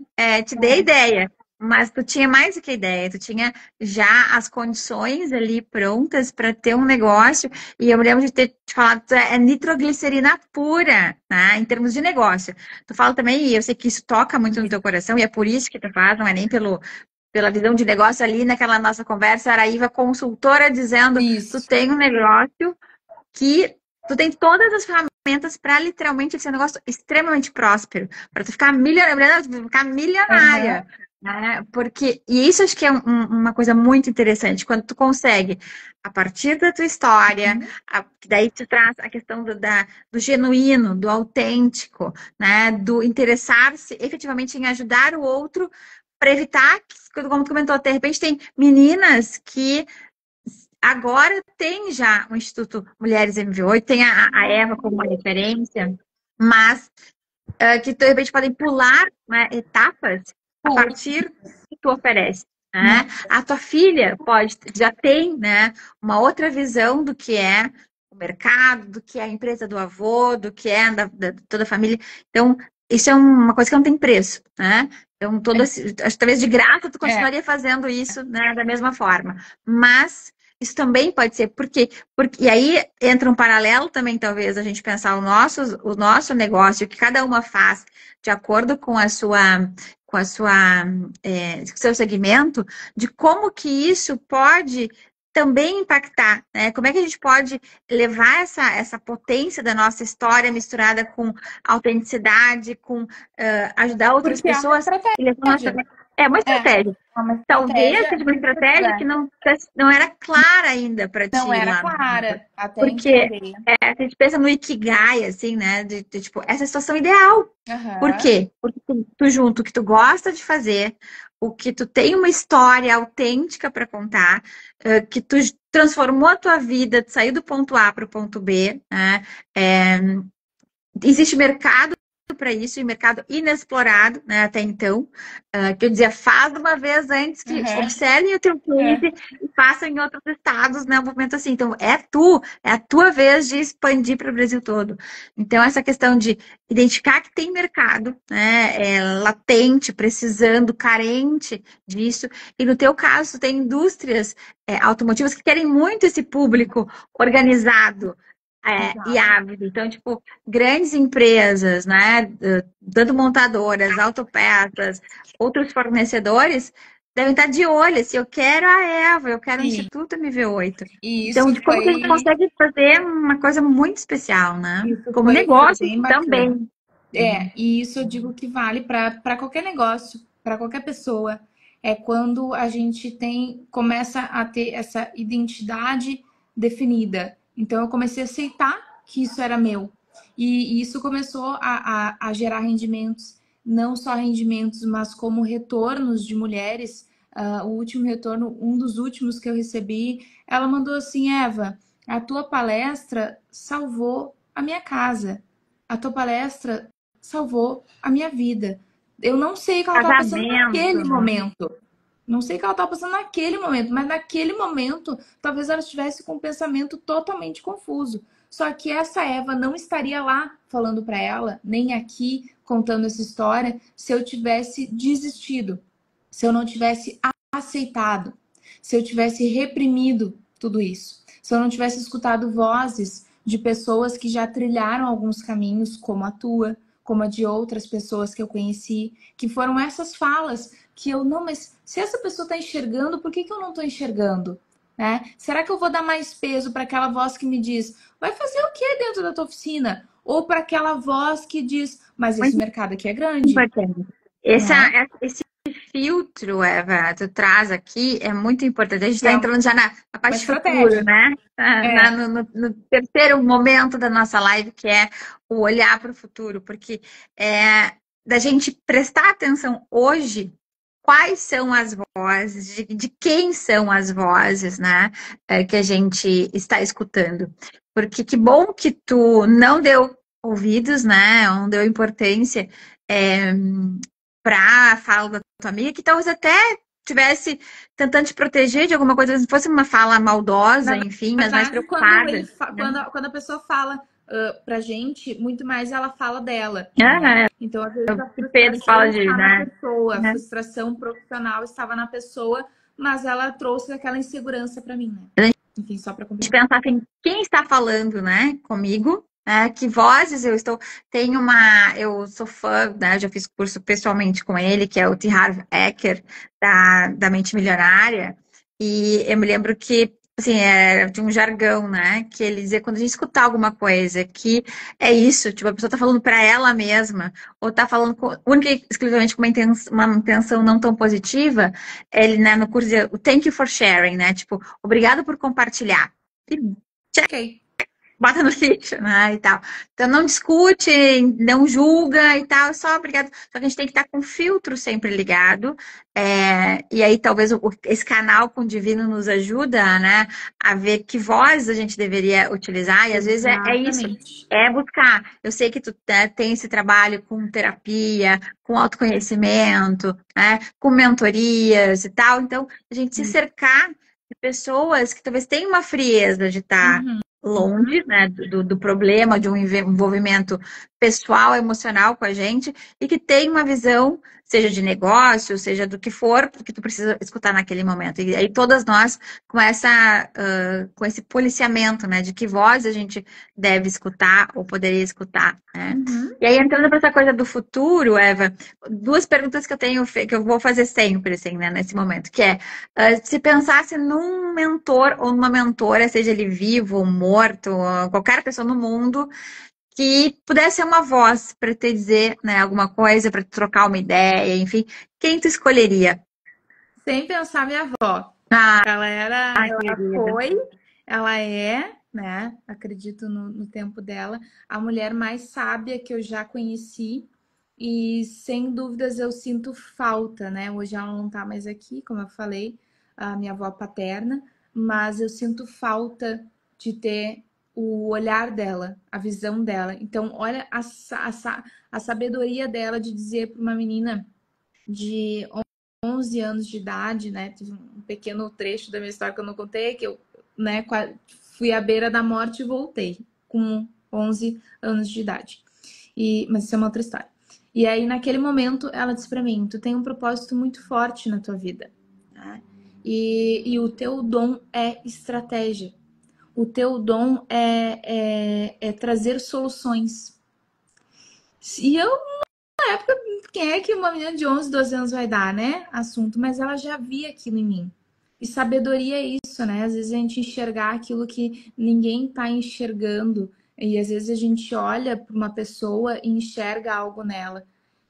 Te dei
é,
ideia. Mas tu tinha mais do que ideia, tu tinha já as condições ali prontas para ter um negócio, e eu me lembro de ter te falado, nitroglicerina pura, né? Em termos de negócio. Tu fala também, e eu sei que isso toca muito no teu coração, e é por isso que tu faz, não é nem pela visão de negócio ali naquela nossa conversa, era a Iva consultora dizendo, tu
isso,
tem um negócio que tu tem todas as ferramentas para literalmente ser um negócio extremamente próspero, para tu ficar milionária,
Aham.
né? Porque, e isso acho que é uma coisa muito interessante, quando tu consegue, a partir da tua história,
Uhum.
daí tu traz a questão do genuíno, do autêntico, né? Do interessar-se efetivamente em ajudar o outro para evitar que, como tu comentou, de repente tem meninas que agora tem já o Instituto Mulheres MV8, tem a Eva como uma referência, mas que de repente podem pular, né, etapas a
Curso.
partir do que tu oferece. Né?
Nossa.
A tua filha já tem, né, uma outra visão do que é o mercado, do que é a empresa do avô, do que é da toda a família. Então, isso é uma coisa que não tem preço, né? Então, acho que talvez de graça tu
É.
continuaria fazendo isso, né, da mesma forma. Mas isso também pode ser, porque e aí entra um paralelo também, talvez, a gente pensar o nosso negócio, o que cada uma faz de acordo com seu segmento, de como que isso pode também impactar, né? Como é que a gente pode levar essa potência da nossa história misturada com autenticidade, com ajudar outras
Porque é uma
pessoas e levar
estratégia.
é uma
É,
estratégia.
é uma
Talvez
estratégia
seja uma
de
estratégia que
empresa.
não era clara ainda para
Não
ti
era
lá no início.
clara até
Porque
entender.
a gente pensa no Ikigai, assim, né? Tipo, essa é a situação ideal. Por
Aham.
quê? Porque tu junto o que tu gosta de fazer, o que tu tem uma história autêntica para contar, que tu transformou a tua vida, tu saiu do ponto A para o ponto B, né? É, existe mercado para isso, e mercado inexplorado, né, até então. Que eu dizia, faz uma vez antes que
Aham.
observem o teu
É.
case e façam em outros estados, né, um movimento assim. Então, é a tua vez de expandir para o Brasil todo. Então, essa questão de identificar que tem mercado, né, latente, precisando, carente disso. E no teu caso, tem indústrias automotivas que querem muito esse público organizado, e
Exato.
ávido. Então, tipo, grandes empresas, né, tanto montadoras, autopeças, outros fornecedores, devem estar de olho, se eu quero a Eva, eu quero o
Sim.
Instituto MV8.
E
Então, de como que a gente consegue fazer uma coisa muito especial, né? Como
foi
negócio
bem bacana.
também.
E isso eu digo que vale para qualquer negócio, para qualquer pessoa. É quando a gente começa a ter essa identidade definida. Então eu comecei a aceitar que isso era meu. E isso começou a gerar rendimentos, não só rendimentos, mas como retornos de mulheres. O último retorno, um dos últimos que eu recebi, ela mandou assim: Eva, a tua palestra salvou a minha casa. A tua palestra salvou a minha vida. Eu não sei o que ela estava passando
Casamento,
naquele momento. Não sei o que ela estava passando naquele momento, mas naquele momento, talvez ela estivesse com um pensamento totalmente confuso. Só que essa Eva não estaria lá falando para ela, nem aqui contando essa história, se eu tivesse desistido, se eu não tivesse aceitado, se eu tivesse reprimido tudo isso, se eu não tivesse escutado vozes de pessoas que já trilharam alguns caminhos, como a tua, como a de outras pessoas que eu conheci, que foram essas falas que eu não, mas se essa pessoa está enxergando, por que eu não estou enxergando? Né? Será que eu vou dar mais peso para aquela voz que me diz, vai fazer o que dentro da tua oficina? Ou para aquela voz que diz, mas esse
muito
mercado aqui é grande,
importante.
né?
Esse filtro, Eva, tu traz aqui é muito importante. A gente
Que
está
é
entrando já na
uma
parte de futuro,
estratégia.
né?
É,
No terceiro momento da nossa live, que é o olhar para o futuro, porque da gente prestar atenção hoje, quais são as vozes, de quem são as vozes, né? Que a gente está escutando. Porque que bom que tu não deu ouvidos, né? Não deu importância. Para a fala da tua amiga, que talvez até tivesse tentando te proteger de alguma coisa, se fosse uma fala maldosa,
na
enfim, mas mais
verdade, quando
preocupada. Né?
quando a pessoa fala pra gente, muito mais ela fala dela, né?
Ah,
Então, às vezes a
o que Pedro
frustração
fala de,
está na
né?
pessoa, a
Né?
frustração profissional estava na pessoa, mas ela trouxe aquela insegurança para mim, né? Enfim, só para
De
complementar.
pensar assim, quem está falando, né, comigo, né, que vozes eu estou, eu sou fã, né, já fiz curso pessoalmente com ele, que é o T. Harv Eker, da Mente Milionária, e eu me lembro que assim, tinha um jargão, né? Que ele dizia quando a gente escutar alguma coisa que é isso, tipo, a pessoa tá falando pra ela mesma, ou tá falando única e exclusivamente com uma intenção não tão positiva, ele, né, no curso dizia o thank you for sharing, né? Tipo, obrigado por compartilhar. E
Ok.
bota no lixo, né, e tal. Então não discute, não julga e tal, é só obrigado. Só que a gente tem que estar com o filtro sempre ligado. E aí talvez esse canal com o Divino nos ajuda, né, a ver que voz a gente deveria utilizar, e às vezes é isso.
Exatamente.
É buscar. Eu sei que tu, né, tem esse trabalho com terapia, com autoconhecimento, né, com mentorias e tal. Então, a gente se cercar de pessoas que talvez tenham uma frieza de estar
Uhum.
longe, né, do problema, de um envolvimento pessoal, emocional com a gente, e que tem uma visão, seja de negócio, seja do que for, que tu precisa escutar naquele momento. E aí todas nós com com esse policiamento, né, de que voz a gente deve escutar ou poderia escutar, né?
Uhum.
E aí, entrando para essa coisa do futuro, Eva, duas perguntas que eu tenho, que eu vou fazer sempre, assim, né, nesse momento, que é, se pensasse num mentor ou numa mentora, seja ele vivo ou morto, ou qualquer pessoa no mundo, que pudesse ser uma voz para te dizer, né, alguma coisa, para trocar uma ideia, enfim, quem tu escolheria?
Sem pensar minha avó.
Ah,
Ela
querida.
foi, ela é, né? Acredito no tempo dela, a mulher mais sábia que eu já conheci. E sem dúvidas eu sinto falta, né? Hoje ela não tá mais aqui, como eu falei, a minha avó paterna, mas eu sinto falta de ter o olhar dela, a visão dela. Então, olha a sabedoria dela de dizer para uma menina de 11 anos de idade, né? Tive um pequeno trecho da minha história que eu não contei, que eu, né, fui à beira da morte e voltei com 11 anos de idade. Mas isso é uma outra história. E aí, naquele momento, ela disse para mim: tu tem um propósito muito forte na tua vida, né? E o teu dom é estratégia. O teu dom é trazer soluções. E eu quem é que uma menina de 11, 12 anos vai dar, né? Assunto, mas ela já via aquilo em mim. E sabedoria é isso, né? Às vezes a gente enxergar aquilo que ninguém tá enxergando. E às vezes a gente olha para uma pessoa e enxerga algo nela.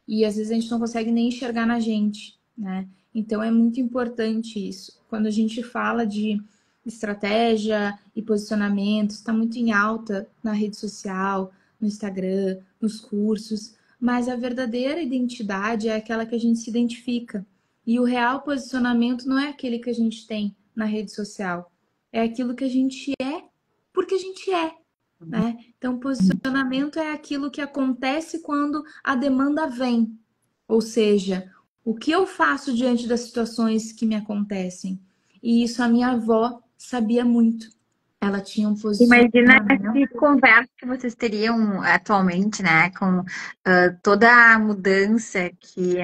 E às vezes a gente não consegue nem enxergar na gente, né? Então é muito importante isso. Quando a gente fala de estratégia e posicionamento, está muito em alta na rede social, no Instagram, nos cursos, mas a verdadeira identidade é aquela que a gente se identifica. E o real posicionamento não é aquele que a gente tem na rede social, é aquilo que a gente é porque a gente é, né? Então, posicionamento é aquilo que acontece quando a demanda vem. Ou seja, o que eu faço diante das situações que me acontecem? E isso a minha avó sabia muito. Ela tinha um
Imagina
posicionamento.
que conversa que vocês teriam atualmente, né? Com toda a mudança que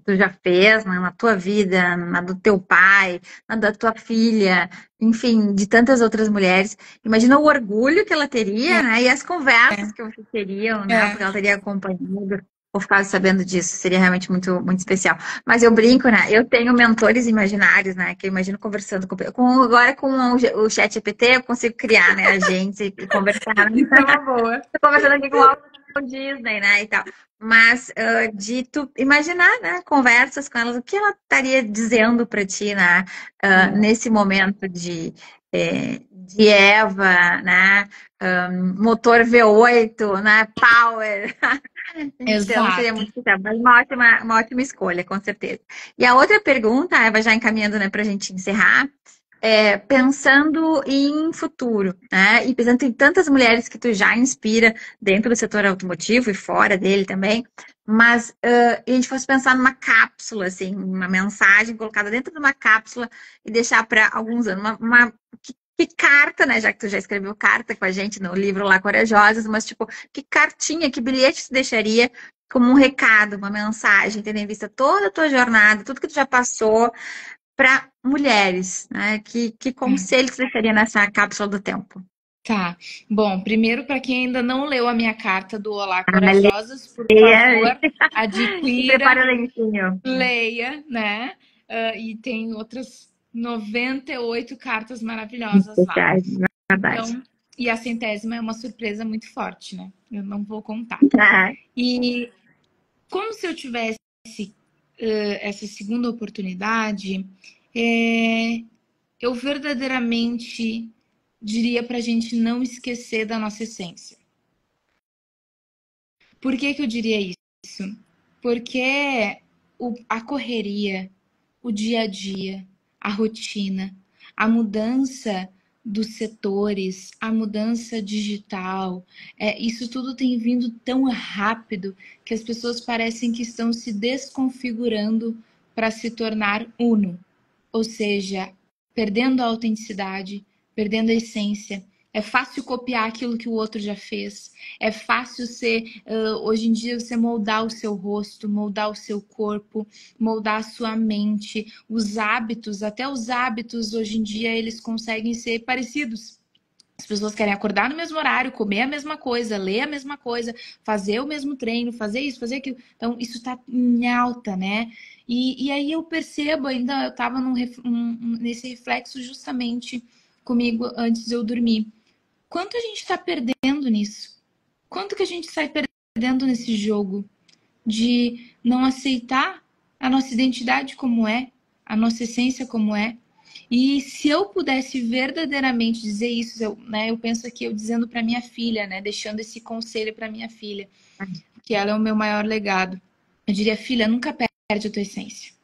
tu já fez, né, na tua vida, na do teu pai, na da tua filha, enfim, de tantas outras mulheres. Imagina o orgulho que ela teria, né? E as conversas que vocês teriam, né?
É,
Porque ela teria acompanhado ou ficado sabendo disso. Seria realmente muito, muito especial. Mas eu brinco, né? Eu tenho mentores imaginários, né? Que eu imagino conversando agora com o chat GPT, eu consigo criar, né? A gente e conversar.
isso é uma boa.
Tô conversando aqui com o Walt Disney, né? E tal. Mas de tu imaginar, né? Conversas com elas, o que ela estaria dizendo para ti, né? Nesse momento de Eva, né? Motor V8, né? Power. Então, seria
Exato.
muito especial, mas uma ótima escolha, com certeza. E a outra pergunta, Eva, já encaminhando, né, para a gente encerrar, pensando em futuro, né, e pensando em tantas mulheres que tu já inspira dentro do setor automotivo e fora dele também, mas e a gente fosse pensar numa cápsula, assim, uma mensagem colocada dentro de uma cápsula e deixar para alguns anos, que carta, né? Já que tu já escreveu carta com a gente no livro lá Corajosas, mas tipo, que cartinha, que bilhete tu deixaria como um recado, uma mensagem, tendo em vista toda a tua jornada, tudo que tu já passou para mulheres, né? Que conselho tu deixaria nessa cápsula do tempo?
Tá. Bom, primeiro, para quem ainda não leu a minha carta do Olá
Ah,
Corajosas, por
leia
favor,
e
adquira,
prepara o lencinho.
leia, né? E tem outras. 98 cartas maravilhosas lá.
Verdade, verdade.
Então, e a 100ª é uma surpresa muito forte, né? Eu não vou contar.
Ah,
E como se eu tivesse essa segunda oportunidade, eu verdadeiramente diria para a gente não esquecer da nossa essência. Por que que eu diria isso? Porque a correria, o dia a dia, a rotina, a mudança dos setores, a mudança digital, isso tudo tem vindo tão rápido que as pessoas parecem que estão se desconfigurando para se tornar uno, ou seja, perdendo a autenticidade, perdendo a essência. É fácil copiar aquilo que o outro já fez. É fácil hoje em dia, você moldar o seu rosto, moldar o seu corpo, moldar a sua mente, os hábitos, até os hábitos hoje em dia eles conseguem ser parecidos. As pessoas querem acordar no mesmo horário, comer a mesma coisa, ler a mesma coisa, fazer o mesmo treino, fazer isso, fazer aquilo. Então, isso está em alta, né? E aí eu percebo, ainda eu estava nesse reflexo justamente comigo antes de eu dormir. Quanto a gente está perdendo nisso? Quanto que a gente sai perdendo nesse jogo de não aceitar a nossa identidade como é, a nossa essência como é? E se eu pudesse verdadeiramente dizer isso, eu penso aqui eu dizendo para minha filha, né, deixando esse conselho para minha filha, que ela é o meu maior legado. Eu diria, filha, nunca perde a tua essência,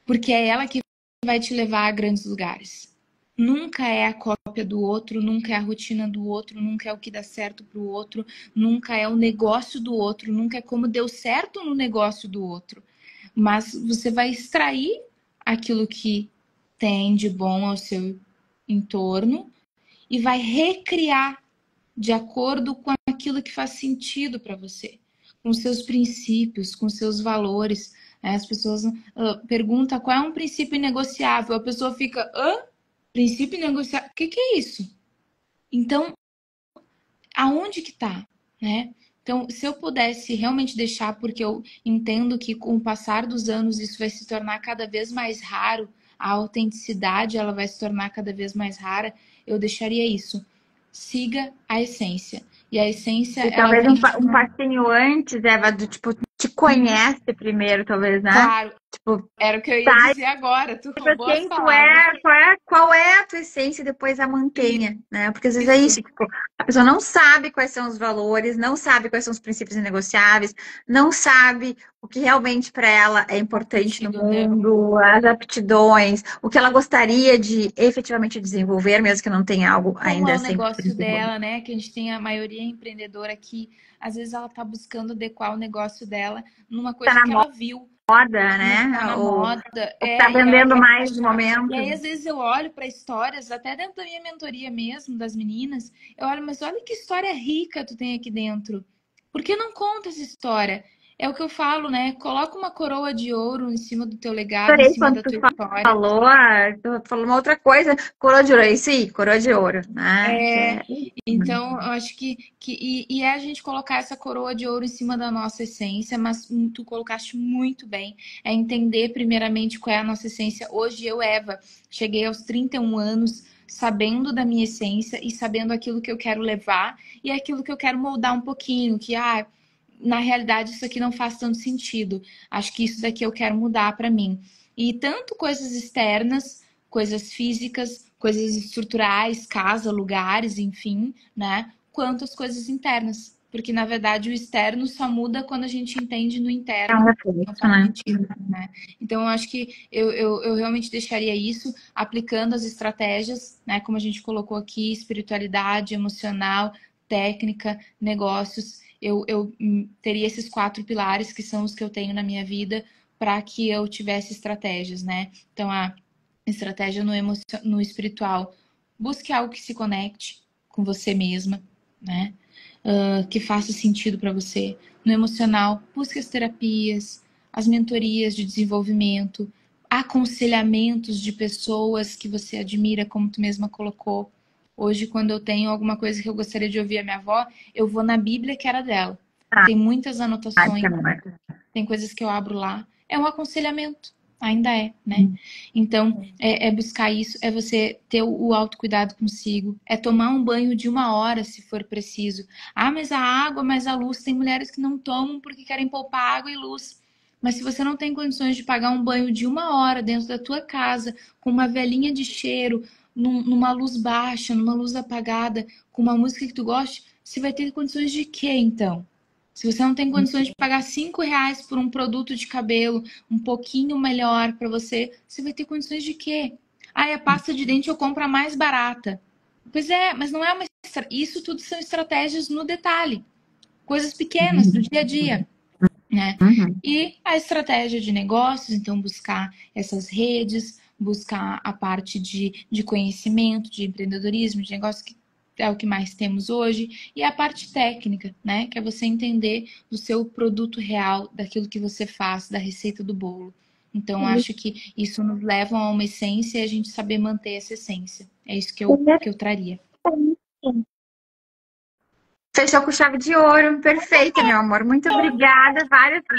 porque é ela que vai te levar a grandes lugares. Nunca é a cópia do outro, nunca é a rotina do outro, nunca é o que dá certo pro outro, nunca é o negócio do outro, nunca é como deu certo no negócio do outro. Mas você vai extrair aquilo que tem de bom ao seu entorno e vai recriar de acordo com aquilo que faz sentido para você, com seus princípios, com seus valores. As pessoas perguntam qual é um princípio inegociável, a pessoa fica, hã? Princípio negociável? O que é isso? Então, aonde que tá, né? Então, se eu pudesse realmente deixar, porque eu entendo que com o passar dos anos isso vai se tornar cada vez mais raro, a autenticidade ela vai se tornar cada vez mais rara, eu deixaria isso. Siga a essência. E a essência,
e
ela
talvez
vem
um passinho antes, Eva, do tipo, te conhece primeiro, talvez, né?
claro,
Tipo,
era o que eu ia
tá,
dizer agora, tu
pra
roubou as
quem tu
palavras.
é, qual é a tua essência e depois a mantenha, né? Porque às vezes é
Isso,
isso, tipo, a pessoa não sabe quais são os valores, não sabe quais são os princípios inegociáveis, não sabe o que realmente para ela é importante no
sentido, né?
mundo, as aptidões, o que ela gostaria de efetivamente desenvolver, mesmo que não tenha algo
Como é
ainda
o negócio
100% desenvolvido.
dela, né? Que a gente tem a maioria empreendedora que às vezes ela tá buscando adequar o negócio dela numa
Tá
coisa
na
que ela viu,
moda,
no que tá
né?
na
Ou
moda,
que tá
e ela
vendendo
quer
mais no
encaixar. E aí,
momento.
às vezes, eu olho para histórias, até dentro da minha mentoria mesmo, das meninas, eu olho, mas olha que história rica tu tem aqui dentro. Por que não conta essa história? É o que eu falo, né? Coloca uma coroa de ouro em cima do teu legado, em
Adorei
cima
quando
da
tu
tua história.
falou, tu falou uma outra coisa, coroa de ouro, é isso aí, coroa de ouro, né? Que é...
Então, eu acho que é a gente colocar essa coroa de ouro em cima da nossa essência, mas tu colocaste muito bem. É entender primeiramente qual é a nossa essência. Hoje eu, Eva, cheguei aos 31 anos sabendo da minha essência e sabendo aquilo que eu quero levar e aquilo que eu quero moldar um pouquinho, que na realidade isso aqui não faz tanto sentido. Acho que isso daqui eu quero mudar para mim. E tanto coisas externas, coisas físicas, coisas estruturais, casa, lugares, enfim, né? Quanto as coisas internas. Porque, na verdade, o externo só muda quando a gente entende no
É um
interno.
reflexo,
Não faz
né?
sentido, né? Então, eu acho que eu realmente deixaria isso aplicando as estratégias, né? Como a gente colocou aqui, espiritualidade, emocional, técnica, negócios. Eu teria esses 4 pilares que são os que eu tenho na minha vida para que eu tivesse estratégias, né? Então, a estratégia no espiritual. Busque algo que se conecte com você mesma, né? Que faça sentido para você. No emocional, busque as terapias, as mentorias de desenvolvimento, aconselhamentos de pessoas que você admira, como tu mesma colocou. Hoje, quando eu tenho alguma coisa que eu gostaria de ouvir a minha avó, eu vou na Bíblia que era dela.
Ah,
Tem muitas
que
anotações,
amor.
tem coisas que eu abro lá. É um aconselhamento. Ainda é, né? Então, é buscar isso, é você ter o autocuidado consigo, é tomar um banho de 1 hora, se for preciso. Ah, mas a água, mas a luz, tem mulheres que não tomam porque querem poupar água e luz. Mas se você não tem condições de pagar um banho de 1 hora dentro da tua casa, com uma velinha de cheiro, numa luz baixa, numa luz apagada, com uma música que tu goste, você vai ter condições de quê, então? Se você não tem condições de pagar R$ 5 por um produto de cabelo um pouquinho melhor para você, você vai ter condições de quê? Ah, a pasta de dente eu compro a mais barata. Pois é, mas não é uma. Isso tudo são estratégias no detalhe, coisas pequenas do dia a dia, né?
Uhum.
E a estratégia de negócios, então buscar essas redes, buscar a parte de conhecimento, de empreendedorismo, de negócio, que é o que mais temos hoje, e a parte técnica, né? Que é você entender do seu produto real, daquilo que você faz, da receita do bolo. Então, acho que isso nos leva a uma essência e a gente saber manter essa essência. É isso que eu traria.
Fechou com chave de ouro, perfeita, meu amor. Muito obrigada.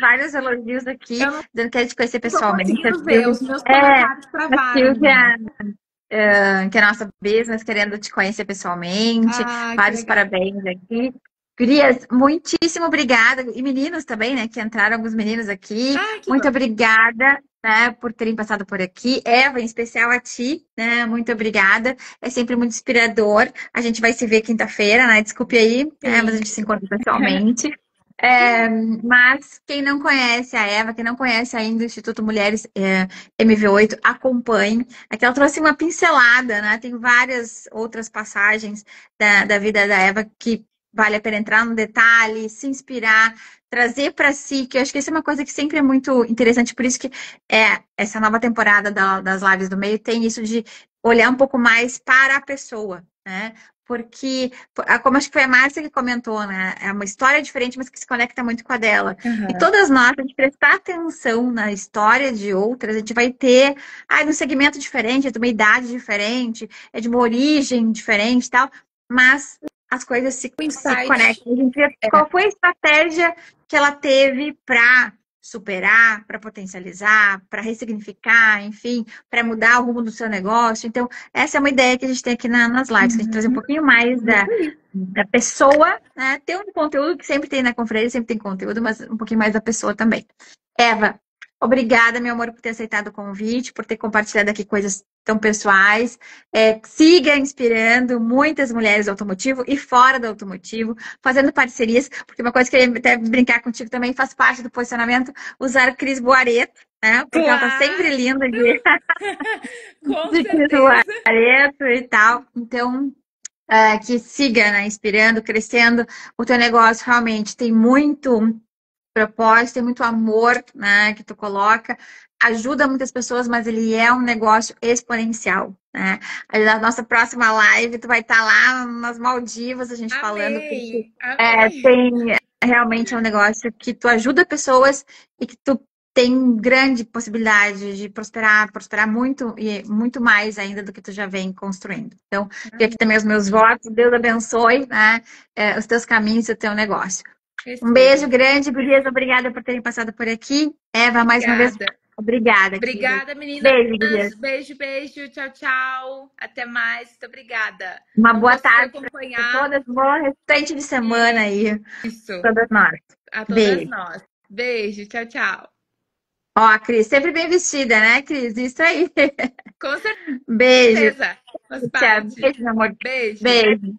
Vários elogios aqui.
Eu não
Dando quero te conhecer
tô
pessoalmente.
conseguindo ver, os meus
É,
comentários
a
travaram, menina.
Silvia, que é a nossa business, querendo te conhecer pessoalmente.
Ah, que
Vários
legal.
parabéns aqui. Gurias, muitíssimo obrigada. E meninos também, né? Que entraram alguns meninos aqui.
Ah, que
Muito
bom.
obrigada, né, por terem passado por aqui. Eva, em especial a ti, né? Muito obrigada. É sempre muito inspirador. A gente vai se ver quinta-feira, né? Desculpe aí, né? Mas a
Sim.
gente se encontra pessoalmente. Mas quem não conhece a Eva, quem não conhece ainda o Instituto Mulheres MV8, acompanhe. Aqui ela trouxe uma pincelada, né? Tem várias outras passagens da vida da Eva que vale a pena entrar no detalhe, se inspirar, trazer para si, que eu acho que isso é uma coisa que sempre é muito interessante, por isso que essa nova temporada das lives do meio tem isso de olhar um pouco mais para a pessoa, né? Porque, como acho que foi a Márcia que comentou, né? É uma história diferente, mas que se conecta muito com a dela. E
Aham.
todas nós, a gente prestar atenção na história de outras, a gente vai ter, um segmento diferente, é de uma idade diferente, é de uma origem diferente e tal, mas as coisas
O
se
insight.
conectam. A gente vê qual foi a estratégia que ela teve para superar, para potencializar, para ressignificar, enfim, para mudar o rumo do seu negócio. Então, essa é uma ideia que a gente tem aqui nas lives, que a gente trazer um pouquinho mais da pessoa, né? Tem um conteúdo que sempre tem na conferência, sempre tem conteúdo, mas um pouquinho mais da pessoa também. Eva, obrigada, meu amor, por ter aceitado o convite, por ter compartilhado aqui coisas tão pessoais. Siga inspirando muitas mulheres do automotivo e fora do automotivo, fazendo parcerias, porque uma coisa que eu queria até brincar contigo também faz parte do posicionamento, usar Cris Boareto, né? Porque ela tá sempre
Claro,
linda
com
de Cris
certeza.
Boareto e tal. Então, que siga, né, inspirando, crescendo. O teu negócio realmente tem muito propósito, tem muito amor, né, que tu coloca, ajuda muitas pessoas, mas ele é um negócio exponencial, né? Aí na nossa próxima live, tu vai estar lá nas Maldivas, a gente falando, porque
Amei, amei.
tem realmente é um negócio que tu ajuda pessoas e que tu tem grande possibilidade de prosperar muito e muito mais ainda do que tu já vem construindo. Então, fica aqui também os meus votos, Deus abençoe, né, os teus caminhos e o teu negócio. Um beijo
Receba.
grande, gurias. Obrigada por terem passado por aqui. Eva, mais uma vez,
Obrigada.
obrigada, querida.
Obrigada, meninas.
Beijo, gurias.
Beijo, beijo. Tchau, tchau. Até mais. Muito obrigada.
Uma
Não
boa
consegui
tarde para
acompanhar
todas. Bom restante de semana aí,
isso.
todas nós.
A todas
Beijo.
nós. Beijo. Tchau, tchau.
Ó, Cris, sempre bem vestida, né, Cris? Isso aí.
Com
Beijo.
certeza. Faz
Tchau.
parte.
Beijo, meu amor.
Beijo.
Beijo.